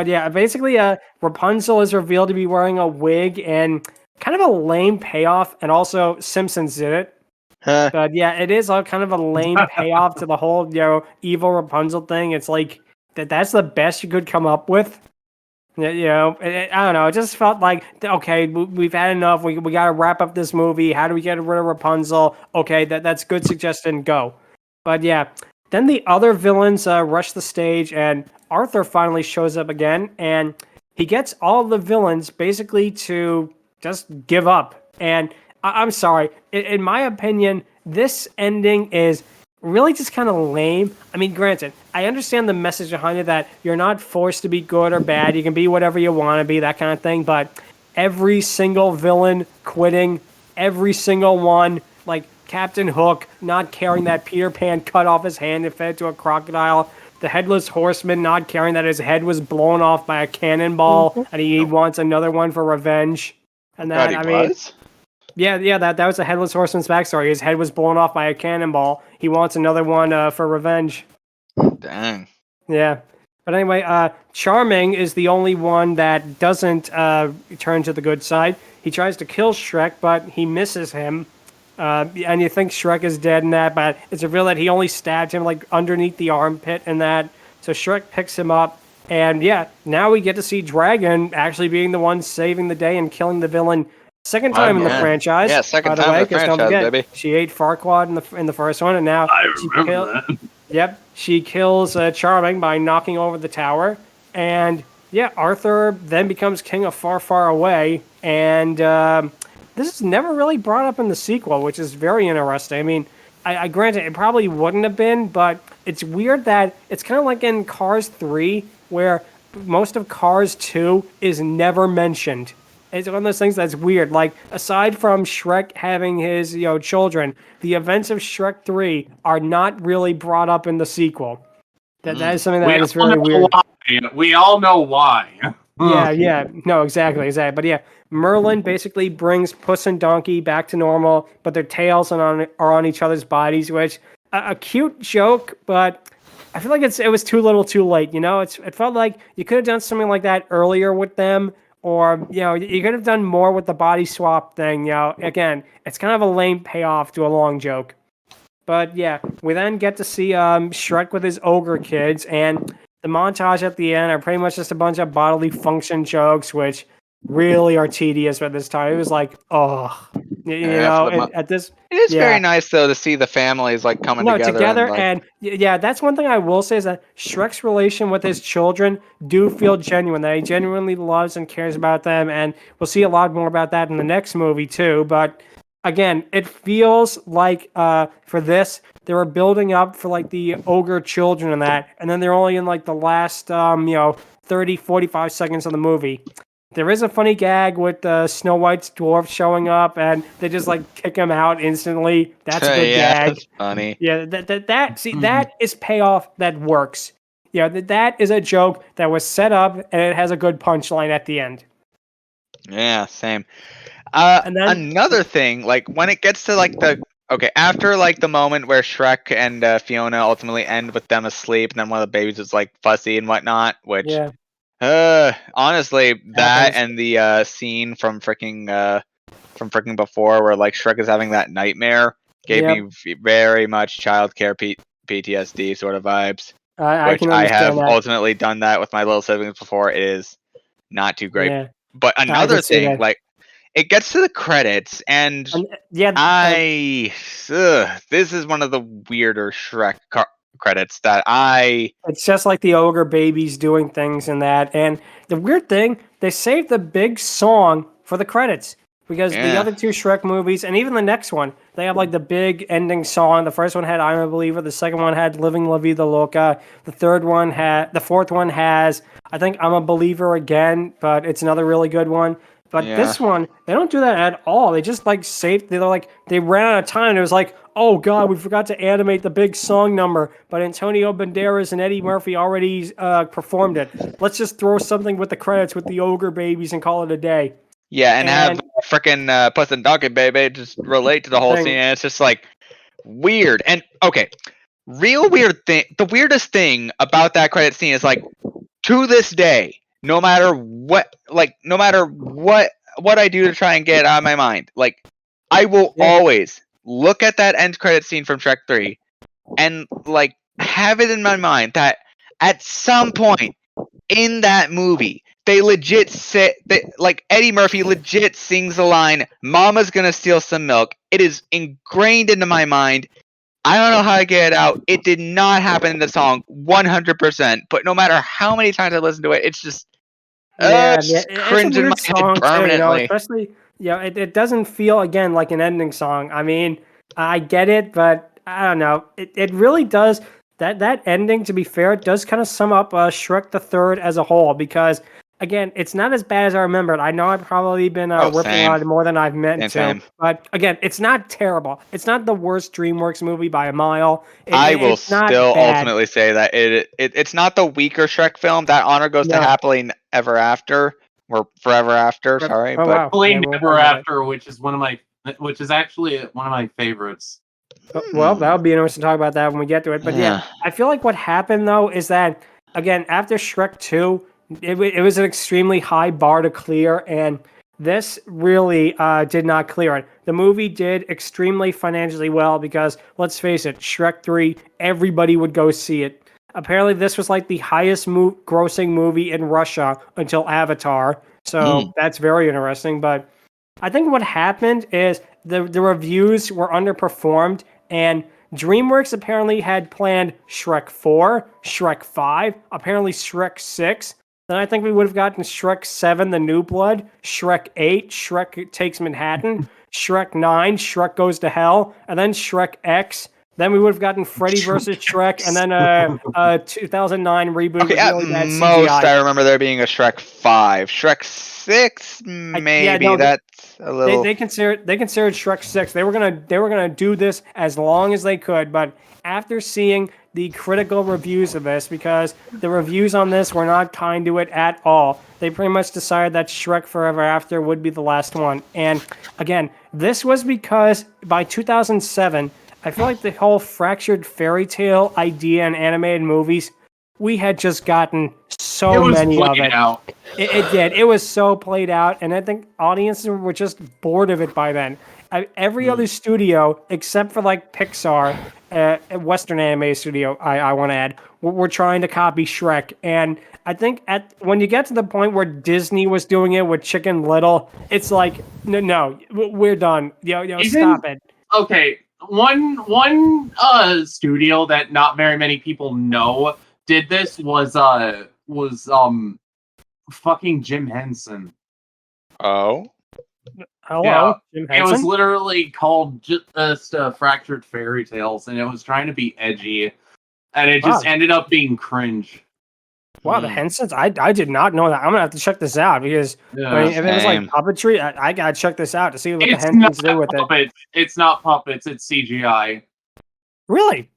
yeah, basically, Rapunzel is revealed to be wearing a wig, and kind of a lame payoff, and also Simpsons did it. But yeah, it is a kind of a lame payoff to the whole, evil Rapunzel thing. It's like that's the best you could come up with. I don't know. It just felt like, okay, we've had enough. We got to wrap up this movie. How do we get rid of Rapunzel? Okay, that's good suggestion. Go. But yeah, then the other villains rush the stage, and Arthur finally shows up again, and he gets all the villains basically to just give up. And I'm sorry. In my opinion, this ending is really just kind of lame. I mean, granted, I understand the message behind it, that you're not forced to be good or bad. You can be whatever you want to be, that kind of thing. But every single villain quitting, every single one, like Captain Hook not caring that Peter Pan cut off his hand and fed it to a crocodile. The Headless Horseman not caring that his head was blown off by a cannonball, and he wants another one for revenge. And that, that was the Headless Horseman's backstory. His head was blown off by a cannonball. He wants another one for revenge. Dang. Yeah. But anyway, Charming is the only one that doesn't turn to the good side. He tries to kill Shrek, but he misses him. And you think Shrek is dead in that, but it's revealed that he only stabbed him like underneath the armpit in that. So Shrek picks him up. And yeah, now we get to see Dragon actually being the one saving the day and killing the villain. Second time in the franchise. Yeah, second time in the franchise, baby. She ate Farquaad in the first one, and now she kills Charming by knocking over the tower. And yeah, Arthur then becomes king of Far, Far Away. And this is never really brought up in the sequel, which is very interesting. I mean, I granted it probably wouldn't have been, but it's weird that it's kind of like in Cars 3, where most of Cars 2 is never mentioned. It's one of those things that's weird. Like, aside from Shrek having his, children, the events of Shrek 3 are not really brought up in the sequel. That is something that is really weird. We all know why. Yeah. No, exactly. But yeah, Merlin basically brings Puss and Donkey back to normal, but their tails are on each other's bodies, which, a cute joke, but I feel like it was too little too late, It felt like you could have done something like that earlier with them. Or, you could have done more with the body swap thing, Again, it's kind of a lame payoff to a long joke. But, yeah, we then get to see Shrek with his ogre kids, and the montage at the end are pretty much just a bunch of bodily function jokes, which really are tedious at this time. It was like, at this... It is very nice, though, to see the families, coming together. And that's one thing I will say, is that Shrek's relation with his children do feel genuine, that he genuinely loves and cares about them, and we'll see a lot more about that in the next movie, too. But, again, it feels like, for this, they were building up for, the ogre children and that, and then they're only in, the last, 30, 45 seconds of the movie. There is a funny gag with Snow White's dwarf showing up, and they just like kick him out instantly. That's a good gag. That's funny. Yeah, that is payoff that works. Yeah, that is a joke that was set up, and it has a good punchline at the end. Yeah, same. And then, Another thing, like when it gets to like after like the moment where Shrek and Fiona ultimately end with them asleep, and then one of the babies is like fussy and whatnot, which honestly, that and the scene from freaking before where like Shrek is having that nightmare gave me very much childcare PTSD sort of vibes. I have ultimately done that with my little siblings before. It is not too great. Yeah. But another thing, like, it gets to the credits, and this is one of the weirder Shrek credits that It's just like the ogre babies doing things in that, and the weird thing, they saved the big song for the credits. Because the other two Shrek movies, and even the next one, they have like the big ending song. The first one had "I'm a Believer." The second one had "Living La Vida Loca." The fourth one has, I think, "I'm a Believer" again, but it's another really good one. But this one, they don't do that at all. They just like saved. They ran out of time. And it was like, oh god, we forgot to animate the big song number, but Antonio Banderas and Eddie Murphy already performed it. Let's just throw something with the credits with the ogre babies and call it a day. Yeah, and have frickin' Puss and Donkey Baby just relate to the whole scene, and it's just like weird. And real weird thing. The weirdest thing about that credit scene is like, to this day, no matter what I do to try and get it out of my mind, like I will always look at that end credit scene from Shrek 3 and like have it in my mind that at some point in that movie, they legit Eddie Murphy legit sings the line, "Mama's gonna steal some milk." It is ingrained into my mind. I don't know how to get it out. It did not happen in the song 100%, but no matter how many times I listen to it, it's just cringe in my head permanently. Especially, it doesn't feel, again, like an ending song. I mean, I get it, but I don't know. It really does. That ending, to be fair, it does kind of sum up Shrek the Third as a whole, because, again, it's not as bad as I remembered. I know I've probably been ripping on it more than I've meant to. But, again, it's not terrible. It's not the worst DreamWorks movie by a mile. I will still ultimately say that it's not the weaker Shrek film. That honor goes to Happily Ever After, or Forever After, sorry. Happily Never After, which is actually one of my favorites. Well, that would be interesting to talk about that when we get to it. But I feel like what happened, though, is that, again, after Shrek 2, it was an extremely high bar to clear, and this really did not clear it. The movie did extremely financially well because, let's face it, Shrek 3, everybody would go see it. Apparently, this was like the highest grossing movie in Russia until Avatar, so that's very interesting. But I think what happened is the reviews were underperformed, and DreamWorks apparently had planned Shrek 4, Shrek 5, apparently Shrek 6. Then I think we would have gotten Shrek 7, The New Blood, Shrek 8, Shrek Takes Manhattan, Shrek 9, Shrek Goes to Hell, and then Shrek X. Then we would have gotten Freddy vs. Shrek, and then a 2009 reboot. Okay, at most, I remember there being a Shrek 5. Shrek 6, maybe that's a little. They considered Shrek 6. They were gonna do this as long as they could, but after seeing the critical reviews of this, because the reviews on this were not kind to it at all, they pretty much decided that Shrek Forever After would be the last one. And again, this was because by 2007. I feel like the whole fractured fairy tale idea in animated movies, we had just gotten so many of it. It did. It was so played out, and I think audiences were just bored of it by then. Every other studio, except for like Pixar, Western animated studio, I want to add, we're trying to copy Shrek. And I think when you get to the point where Disney was doing it with Chicken Little, it's like, no, we're done. Stop it. Okay. One studio that not very many people know did this was fucking Jim Henson. Oh. Hello, Jim Henson? It was literally called just Fractured Fairy Tales, and it was trying to be edgy, and it just ended up being cringe. Wow, the Hensons? I did not know that. I'm gonna have to check this out because I mean, if it was like puppetry, I gotta check this out to see what the Hensons do with it. It's not puppets. It's CGI. Really?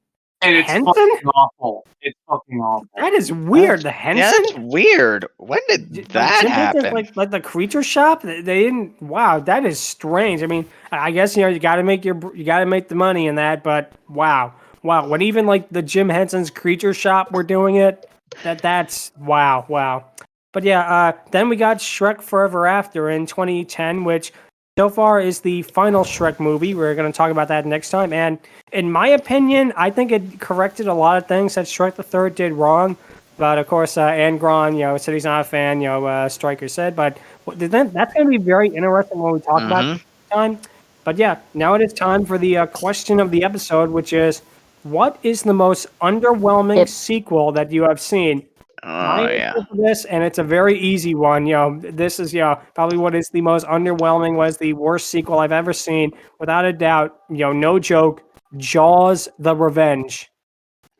And it's fucking awful. It's fucking awful. That is weird. The Henson? Yeah, that's weird. When did that happen? Like the creature shop? They didn't. Wow, that is strange. I mean, I guess you gotta make the money in that. But wow. When even like the Jim Henson's creature shop were doing it, that's wow. But yeah, then we got Shrek Forever After in 2010, which so far is the final Shrek movie. We're going to talk about that next time. And in my opinion, I think it corrected a lot of things that Shrek the Third did wrong. But of course, Angron, said he's not a fan. Stryker said, but that's going to be very interesting when we talk about it next time. But yeah, now it is time for the question of the episode, which is, what is the most underwhelming sequel that you have seen? This, and it's a very easy one. This is probably what is the most underwhelming, was the worst sequel I've ever seen, without a doubt. No joke. Jaws: The Revenge.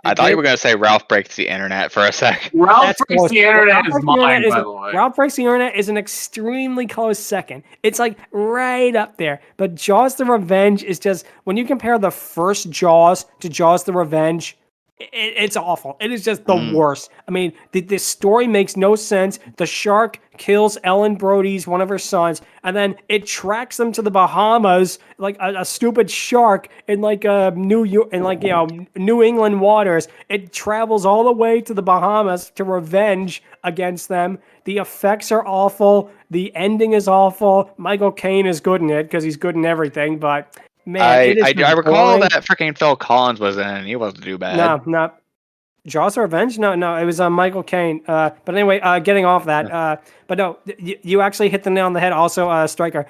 I thought you were going to say Ralph Breaks the Internet for a sec. Ralph Breaks the Internet is mine, by the way. Ralph Breaks the Internet is an extremely close second. It's like right up there. But Jaws: The Revenge is just, when you compare the first Jaws to Jaws: The Revenge, it's awful. It is just the worst. I mean, this story makes no sense. The shark kills Ellen Brody's, one of her sons, and then it tracks them to the Bahamas like a stupid shark in like New England waters. It travels all the way to the Bahamas to revenge against them. The effects are awful. The ending is awful. Michael Caine is good in it because he's good in everything, but man, I recall that freaking Phil Collins was in it. He wasn't too bad. No. Jaws: Revenge? No, it was Michael Caine. But anyway, getting off that. But no, you actually hit the nail on the head. Also, Stryker.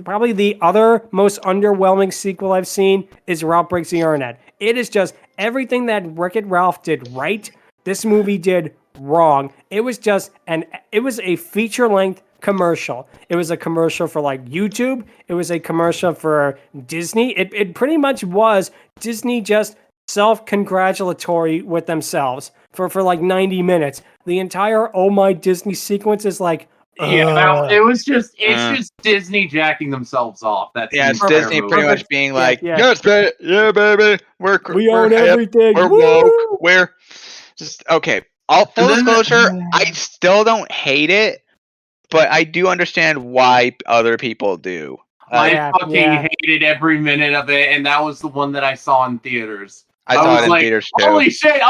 Probably the other most underwhelming sequel I've seen is Ralph Breaks the Internet. It is just everything that Wreck-It Ralph did right, this movie did wrong. It was just it was a feature-length commercial. It was a commercial for like YouTube. It was a commercial for Disney. It pretty much was Disney just self-congratulatory with themselves for like 90 minutes. The entire Oh My Disney sequence is like, it's just Disney jacking themselves off. It's Disney pretty much being like, yes, baby, yeah, baby, we own everything. We're woke. We're just okay. Full disclosure, I still don't hate it, but I do understand why other people do. I hated every minute of it, and that was the one that I saw in theaters. I saw it in theaters too. Holy shit!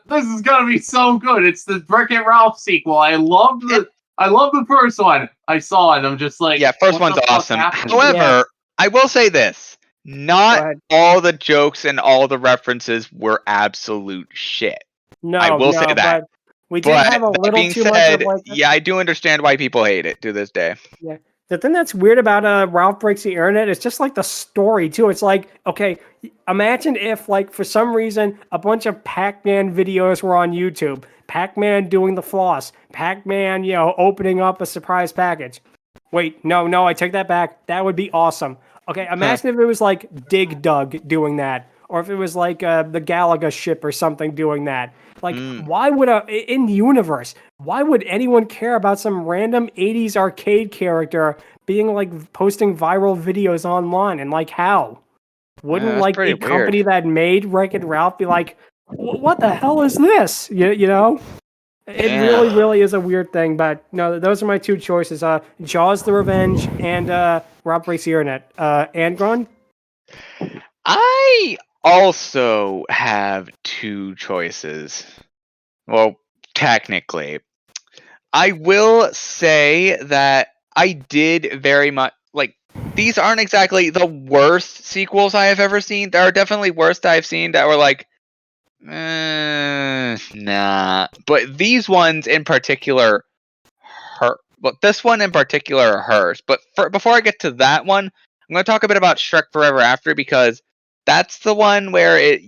This is gonna be so good. It's the Wreck-It Ralph sequel. I love the first one. I saw it. I'm just like, first one's awesome. However, I will say this: not all the jokes and all the references were absolute shit. No, I will say that. We did have a little too much of like. Yeah, I do understand why people hate it to this day. Yeah. The thing that's weird about Ralph Breaks the Internet is just like the story too. It's like, okay, imagine if like for some reason a bunch of Pac-Man videos were on YouTube. Pac-Man doing the floss. Pac-Man, opening up a surprise package. Wait, no, I take that back. That would be awesome. Okay, imagine if it was like Dig Dug doing that. Or if it was like the Galaga ship or something doing that. Like, why would in the universe, why would anyone care about some random 80s arcade character being like posting viral videos online? And like, how? Wouldn't like a company that made Wreck-It Ralph be like, what the hell is this? You know? It really, really is a weird thing. But no, those are my two choices. Jaws: The Revenge and Ralph Breaks the Internet. Angron? I also have two choices. Well, technically. I will say that I did very much like these aren't exactly the worst sequels I have ever seen. There are definitely worse that I've seen that were like nah. But these ones in particular hurt. But this one in particular hurts. But before I get to that one, I'm going to talk a bit about Shrek Forever After because that's the one where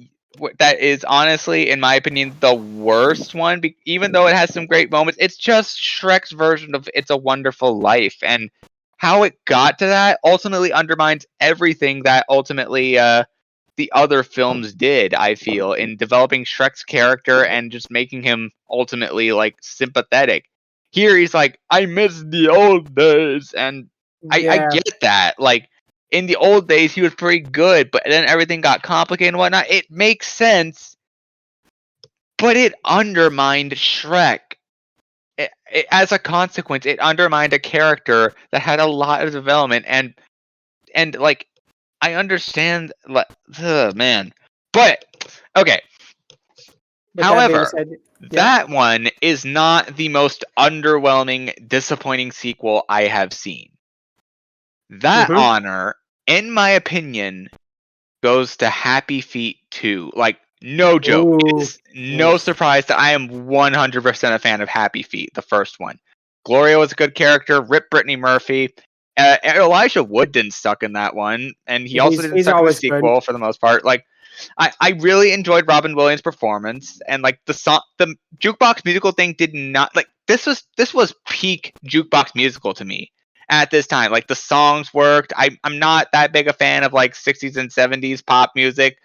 that is honestly, in my opinion, the worst one. Even though it has some great moments, it's just Shrek's version of It's a Wonderful Life, and how it got to that ultimately undermines everything that ultimately the other films did, I feel, in developing Shrek's character and just making him ultimately like sympathetic. Here he's like, I miss the old days, and I get that. Like, in the old days he was pretty good, but then everything got complicated and whatnot. It makes sense, but it undermined Shrek. As a consequence, it undermined a character that had a lot of development, and like, I understand, like, man, but okay. However, that one is not the most underwhelming, disappointing sequel I have seen. That honor, in my opinion, goes to Happy Feet 2. Like, no joke. It's no surprise that I am 100% a fan of Happy Feet, the first one. Gloria was a good character. Rip Brittany Murphy. Elijah Wood didn't suck in that one, and he also didn't suck in the sequel for the most part. Like, I really enjoyed Robin Williams' performance, and like the jukebox musical thing did not, like, this was peak jukebox musical to me at this time. Like, the songs worked. I'm not that big a fan of like 60s and 70s pop music,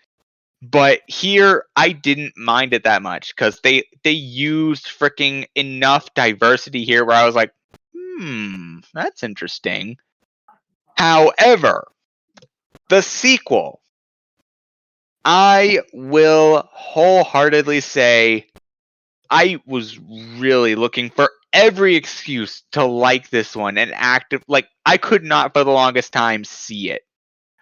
but here I didn't mind it that much because they used freaking enough diversity here where I was like, that's interesting. However, the sequel, I will wholeheartedly say I was really looking for every excuse to like this one and like, I could not for the longest time see it.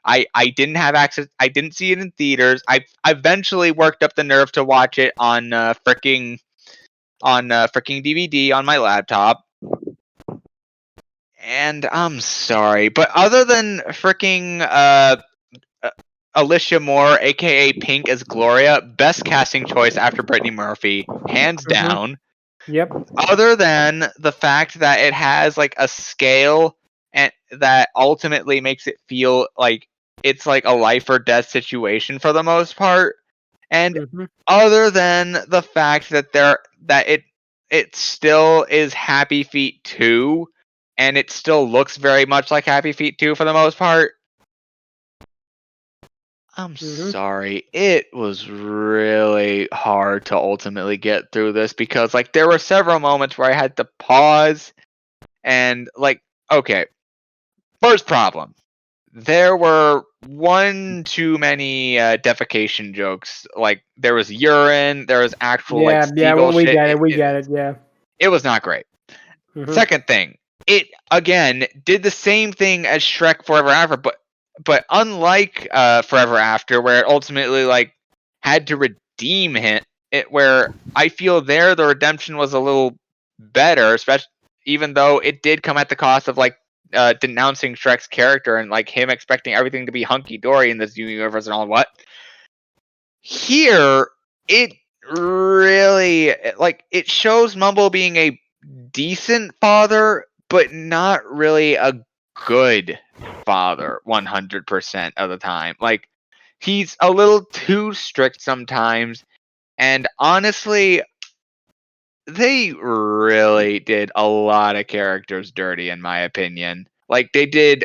I didn't have access. I didn't see it in theaters. I eventually worked up the nerve to watch it on freaking DVD on my laptop. And I'm sorry, but other than freaking Alicia Moore, aka Pink, as Gloria, best casting choice after Brittany Murphy, hands down. Yep. Other than the fact that it has like a scale and that ultimately makes it feel like it's like a life or death situation for the most part, and other than the fact that it still is Happy Feet 2, and it still looks very much like Happy Feet 2 for the most part. I'm sorry. It was really hard to ultimately get through this because, like, there were several moments where I had to pause and, like, okay. First problem. There were one too many defecation jokes. Like, there was urine, there was actual, like, seagull we shit. get it, yeah. It was not great. Second thing, it, again, did the same thing as Shrek Forever After, but unlike Forever After, where it ultimately, like, had to redeem it, where I feel there the redemption was a little better, especially even though it did come at the cost of, like, denouncing Shrek's character and, like, him expecting everything to be hunky-dory in this universe and all what. Here, it really, like, it shows Mumble being a decent father, but not really a good father 100% of the time. Like, he's a little too strict sometimes, and honestly, they really did a lot of characters dirty, in my opinion. Like, they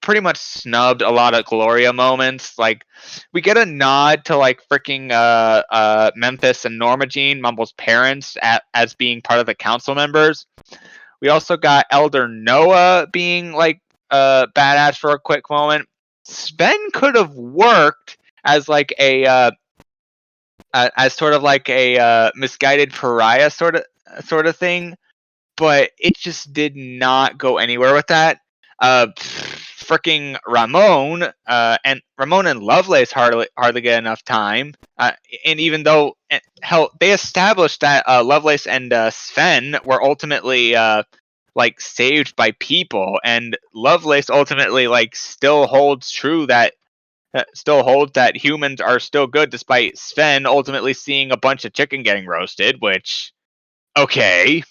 pretty much snubbed a lot of Gloria moments. Like, we get a nod to, like, freaking Memphis and Norma Jean, Mumble's parents, as being part of the council members. We also got Elder Noah being, like, badass for a quick moment. Sven could have worked as, like, as sort of like a misguided pariah sort of thing, but it just did not go anywhere with that. Freaking Ramon and Lovelace hardly get enough time. And even though they established that Lovelace and Sven were ultimately like saved by people, and Lovelace ultimately, like, still holds that humans are still good despite Sven ultimately seeing a bunch of chicken getting roasted, which, okay.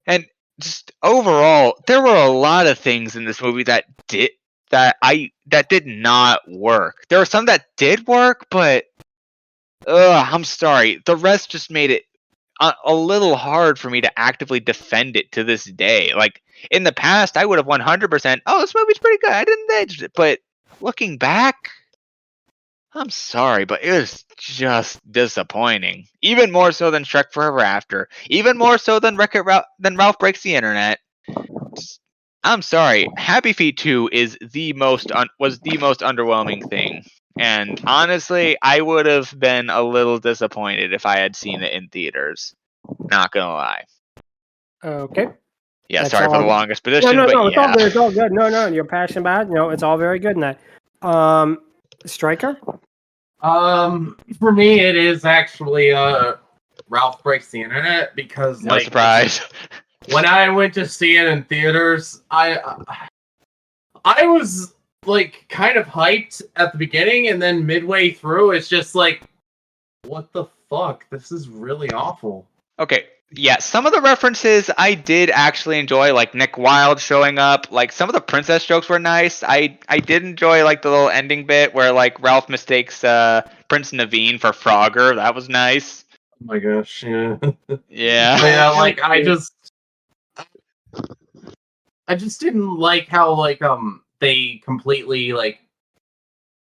And just overall, there were a lot of things in this movie that did not work. There were some that did work, but I'm sorry. The rest just made it a little hard for me to actively defend it to this day. Like, in the past, I would have 100%, this movie's pretty good. I didn't edge it, but looking back, I'm sorry, but it was just disappointing. Even more so than Shrek Forever After. Even more so than Ralph Breaks the Internet. I'm sorry. Happy Feet 2 is was the most underwhelming thing. And honestly, I would have been a little disappointed if I had seen it in theaters. Not gonna lie. Okay. Yeah, That's sorry for the all. long expedition, No, but it's all yeah. good. It's all good. No, you're passionate about it. It's all very good in that. Stryker? For me, it is actually Ralph Breaks the Internet because No surprise. when I went to see it in theaters, I was like kind of hyped at the beginning, and then midway through, it's just like, what the fuck? This is really awful. Okay, yeah, some of the references I did actually enjoy, like Nick Wilde showing up. Like some of the princess jokes were nice. I did enjoy like the little ending bit where like Ralph mistakes Prince Naveen for Frogger. That was nice. Oh my gosh, yeah. Yeah. Yeah, like I just didn't like how like they completely like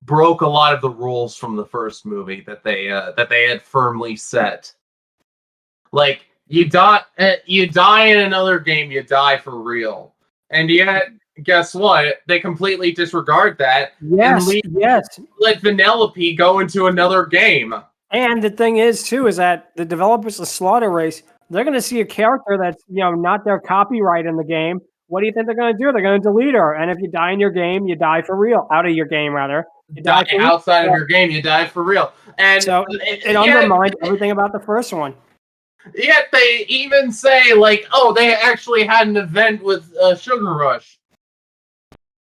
broke a lot of the rules from the first movie that they had firmly set. Like you die in another game, you die for real. And yet, guess what? They completely disregard that Yes, let Vanellope go into another game. And the thing is, too, is that the developers of Slaughter Race, they're going to see a character that's, not their copyright in the game. What do you think they're going to do? They're going to delete her. And if you die in your game, you die for real. Out of your game, rather. You die outside of your game, you die for real. And so it undermined everything about the first one. Yet they even say, like, oh, they actually had an event with Sugar Rush.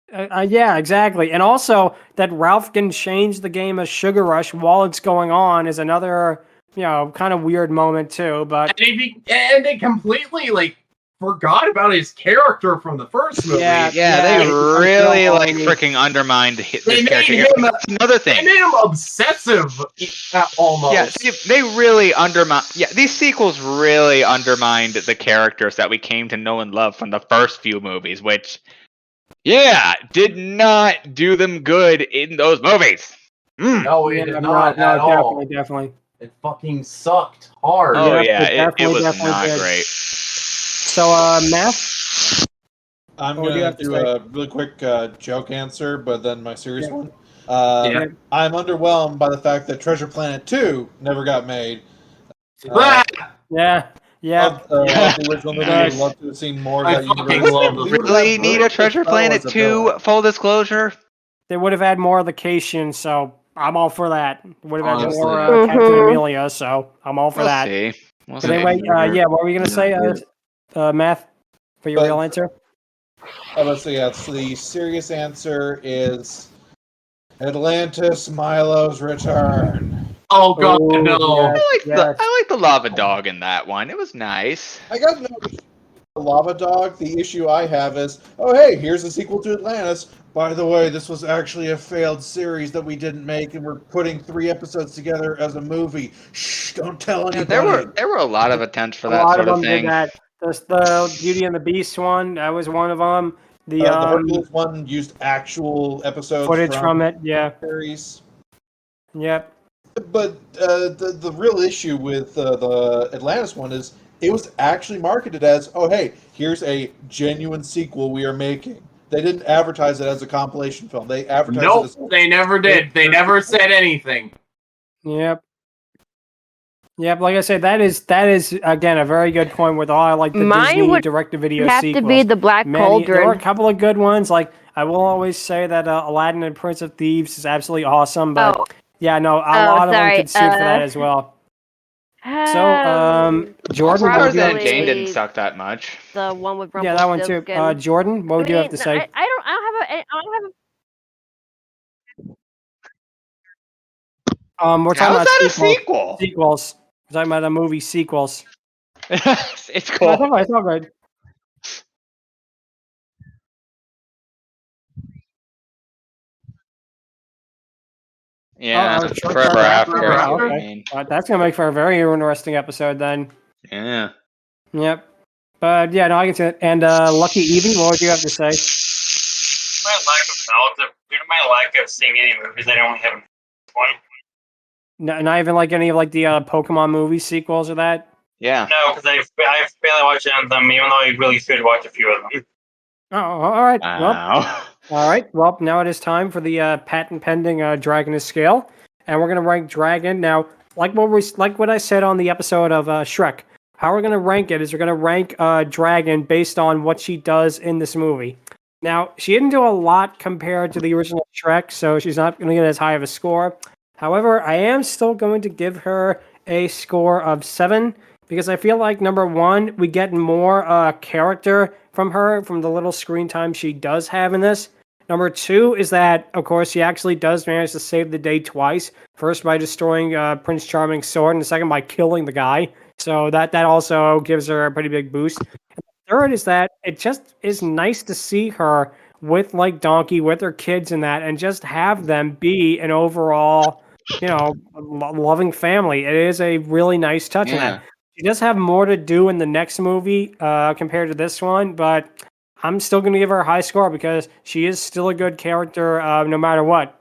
Yeah, exactly. And also that Ralph can change the game as Sugar Rush while it's going on is another, kind of weird moment too. But and they completely like forgot about his character from the first movie. Yeah, they really like freaking undermined this character. That's another thing. They made him obsessive almost. Yeah, they really undermined. Yeah, these sequels really undermined the characters that we came to know and love from the first few movies, which, did not do them good in those movies. No, it did not at all. Definitely. It fucking sucked hard. Oh yeah, it was not great. So, Math? I'm going to do a really quick joke answer, but then my serious one. I'm underwhelmed by the fact that Treasure Planet 2 never got made. Yeah. Love the original movie. I'd love to have seen more of that universe. Really need a Treasure Planet 2, full disclosure? They would have had more of the Cation, so I'm all for that. Would have had more Captain Amelia, so I'm all for that. We'll but anyway, what were we going to say, Math, for your real answer? Let's see, the serious answer is Atlantis Milo's Return. Oh god, no! I like the lava dog in that one. It was nice. I got no issue with the lava dog. The issue I have is, oh hey, here's a sequel to Atlantis. By the way, this was actually a failed series that we didn't make, and we're putting 3 episodes together as a movie. Shh! Don't tell anybody. Yeah, there were a lot of attempts for that sort of thing. Did that. The Beauty and the Beast one, that was one of them. The Hercules one used actual episodes footage from it. Yeah. Series. Yep. But the real issue with the Atlantis one is it was actually marketed as, oh hey, here's a genuine sequel we are making. They didn't advertise it as a compilation film. They advertised it as... they never did. They never said anything. Yep. Yep, like I said, that is again a very good point with all like the Disney direct-to-video sequels. Have to be the Black Cauldron. There were a couple of good ones. Like I will always say that Aladdin and Prince of Thieves is absolutely awesome, but a lot of them could suit for that as well. So, Jordan, Tarzan Jane didn't suck that much. The one with that one too. Jordan, what would you have to say? I don't have a. We're talking about sequel? Sequels. We're talking about the movie sequels. It's cool. It's all good. Yeah, Forever After. Okay. That's gonna make for a very interesting episode then. Yeah. Yep. But I can see it. And LuckyEevee, what would you have to say? My lack of knowledge of due to my lack of seeing any movies, I don't have one. No, not even like any of like the Pokemon movie sequels or that. Yeah. No, because I've barely watched any of them, even though I really should watch a few of them. Oh, all right. Well, Wow. all right. Well, now it is time for the patent pending Dragoness Scale, and we're gonna rank Dragon now. Like what I said on the episode of Shrek. How we're gonna rank it is we're gonna rank Dragon based on what she does in this movie. Now, she didn't do a lot compared to the original Shrek, so she's not gonna get as high of a score. However, I am still going to give her a score of 7 because I feel like number 1, we get more character from her from the little screen time she does have in this. Number 2 is that, of course, she actually does manage to save the day twice. First by destroying Prince Charming's sword, and the second by killing the guy. So that also gives her a pretty big boost. And the third is that it just is nice to see her with like Donkey, with her kids and that, and just have them be an overall, loving family. It is a really nice touch in that. She does have more to do in the next movie compared to this one, but I'm still going to give her a high score because she is still a good character no matter what.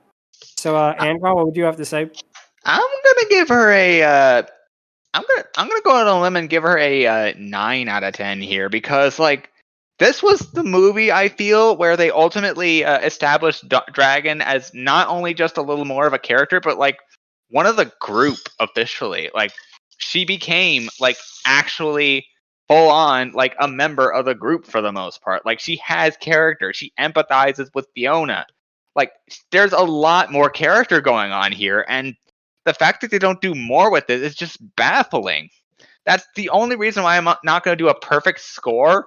So, Angron, what would you have to say? I'm gonna give her a. I'm gonna go out on a limb and give her a 9 out of 10 here because like this was the movie I feel where they ultimately established Dragon as not only just a little more of a character but like one of the group officially. Like she became like actually full on like a member of the group for the most part. Like she has character. She empathizes with Fiona. Like there's a lot more character going on here, and the fact that they don't do more with it is just baffling. That's the only reason why I'm not going to do a perfect score,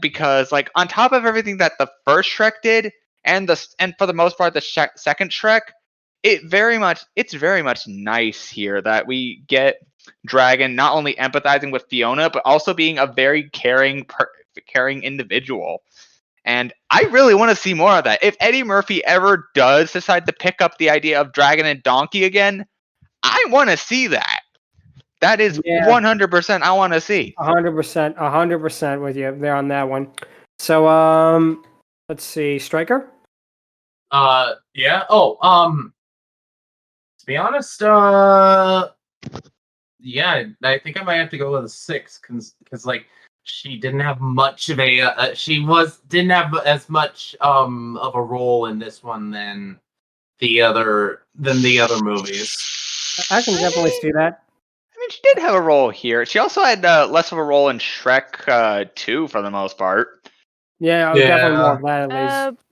because like on top of everything that the first Shrek did, and for the most part the second Shrek, it's very much nice here that we get Dragon not only empathizing with Fiona but also being a very caring individual. And I really want to see more of that. If Eddie Murphy ever does decide to pick up the idea of Dragon and Donkey again, I want to see that. That is 100% I want to see. 100% with you there on that one. So, let's see, Stryker? Yeah. Oh, to be honest, yeah, I think I might have to go with a 6 because like she didn't have much of a didn't have as much of a role in this one than the other movies. I can definitely see that. I mean, she did have a role here. She also had less of a role in Shrek 2 for the most part. Yeah, definitely more of that at least.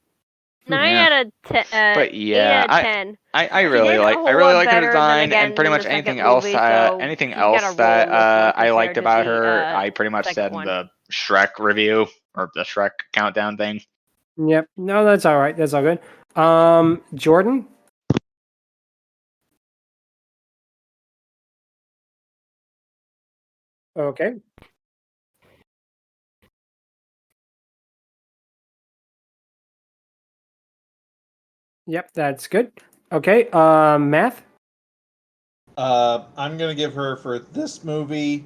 9 out of 10. But yeah, 8 out of 10. I really like her design and pretty much anything else. Anything else that I liked about her, I pretty much said in the Shrek review or the Shrek countdown thing. Yep. No, that's all right. That's all good. Jordan? Okay. Yep, that's good. Okay, Math? I'm going to give her, for this movie,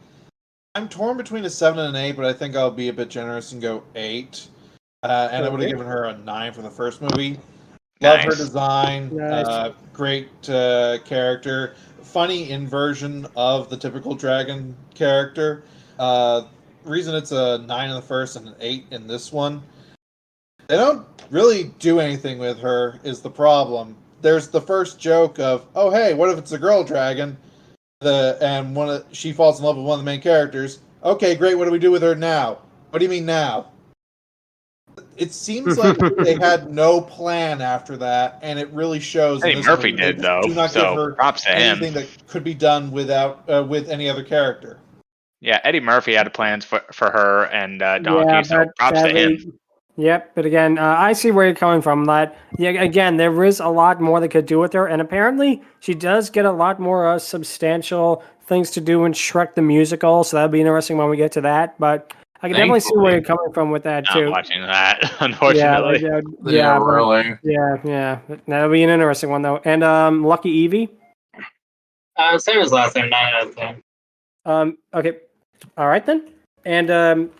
I'm torn between a 7 and an 8, but I think I'll be a bit generous and go 8. And I would have given her a 9 for the first movie. Love her design. Nice. Great character. Funny inversion of the typical dragon character. Reason it's a 9 in the first and an 8 in this one. They don't really do anything with her is the problem. There's the first joke of, oh hey, what if it's a girl dragon? She falls in love with one of the main characters. Okay, great, what do we do with her now? What do you mean now? It seems like they had no plan after that, and it really shows. Eddie Murphy did, though, do not so give her props to him. anything that could be done without with any other character. Yeah, Eddie Murphy had plans for her and Donkey, so props to him. Yep, but again, I see where you're coming from. That again, there is a lot more they could do with her, and apparently she does get a lot more substantial things to do in Shrek the Musical. So that'll be interesting when we get to that. But I can definitely see where you're coming from with that too. Not watching that, unfortunately. Yeah. That'll be an interesting one though. And LuckyEevee? Same as last time, 9 out of 10. Okay. All right then. And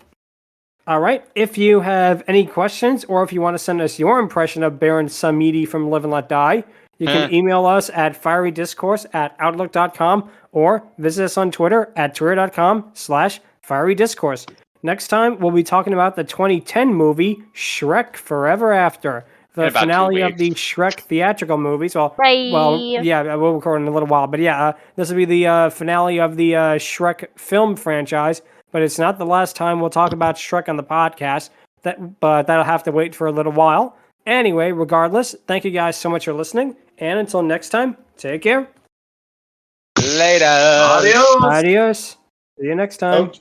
All right. If you have any questions or if you want to send us your impression of Baron Samedi from Live and Let Die, you can email us at fierydiscourse@outlook.com or visit us on Twitter at twitter.com/fierydiscourse. Next time, we'll be talking about the 2010 movie Shrek Forever After, the finale of the Shrek theatrical movies. Well, yeah, we'll record in a little while. But yeah, this will be the finale of the Shrek film franchise. But it's not the last time we'll talk about Shrek on the podcast. But that'll have to wait for a little while. Anyway, regardless, thank you guys so much for listening. And until next time, take care. Later. Adios. Adios. See you next time.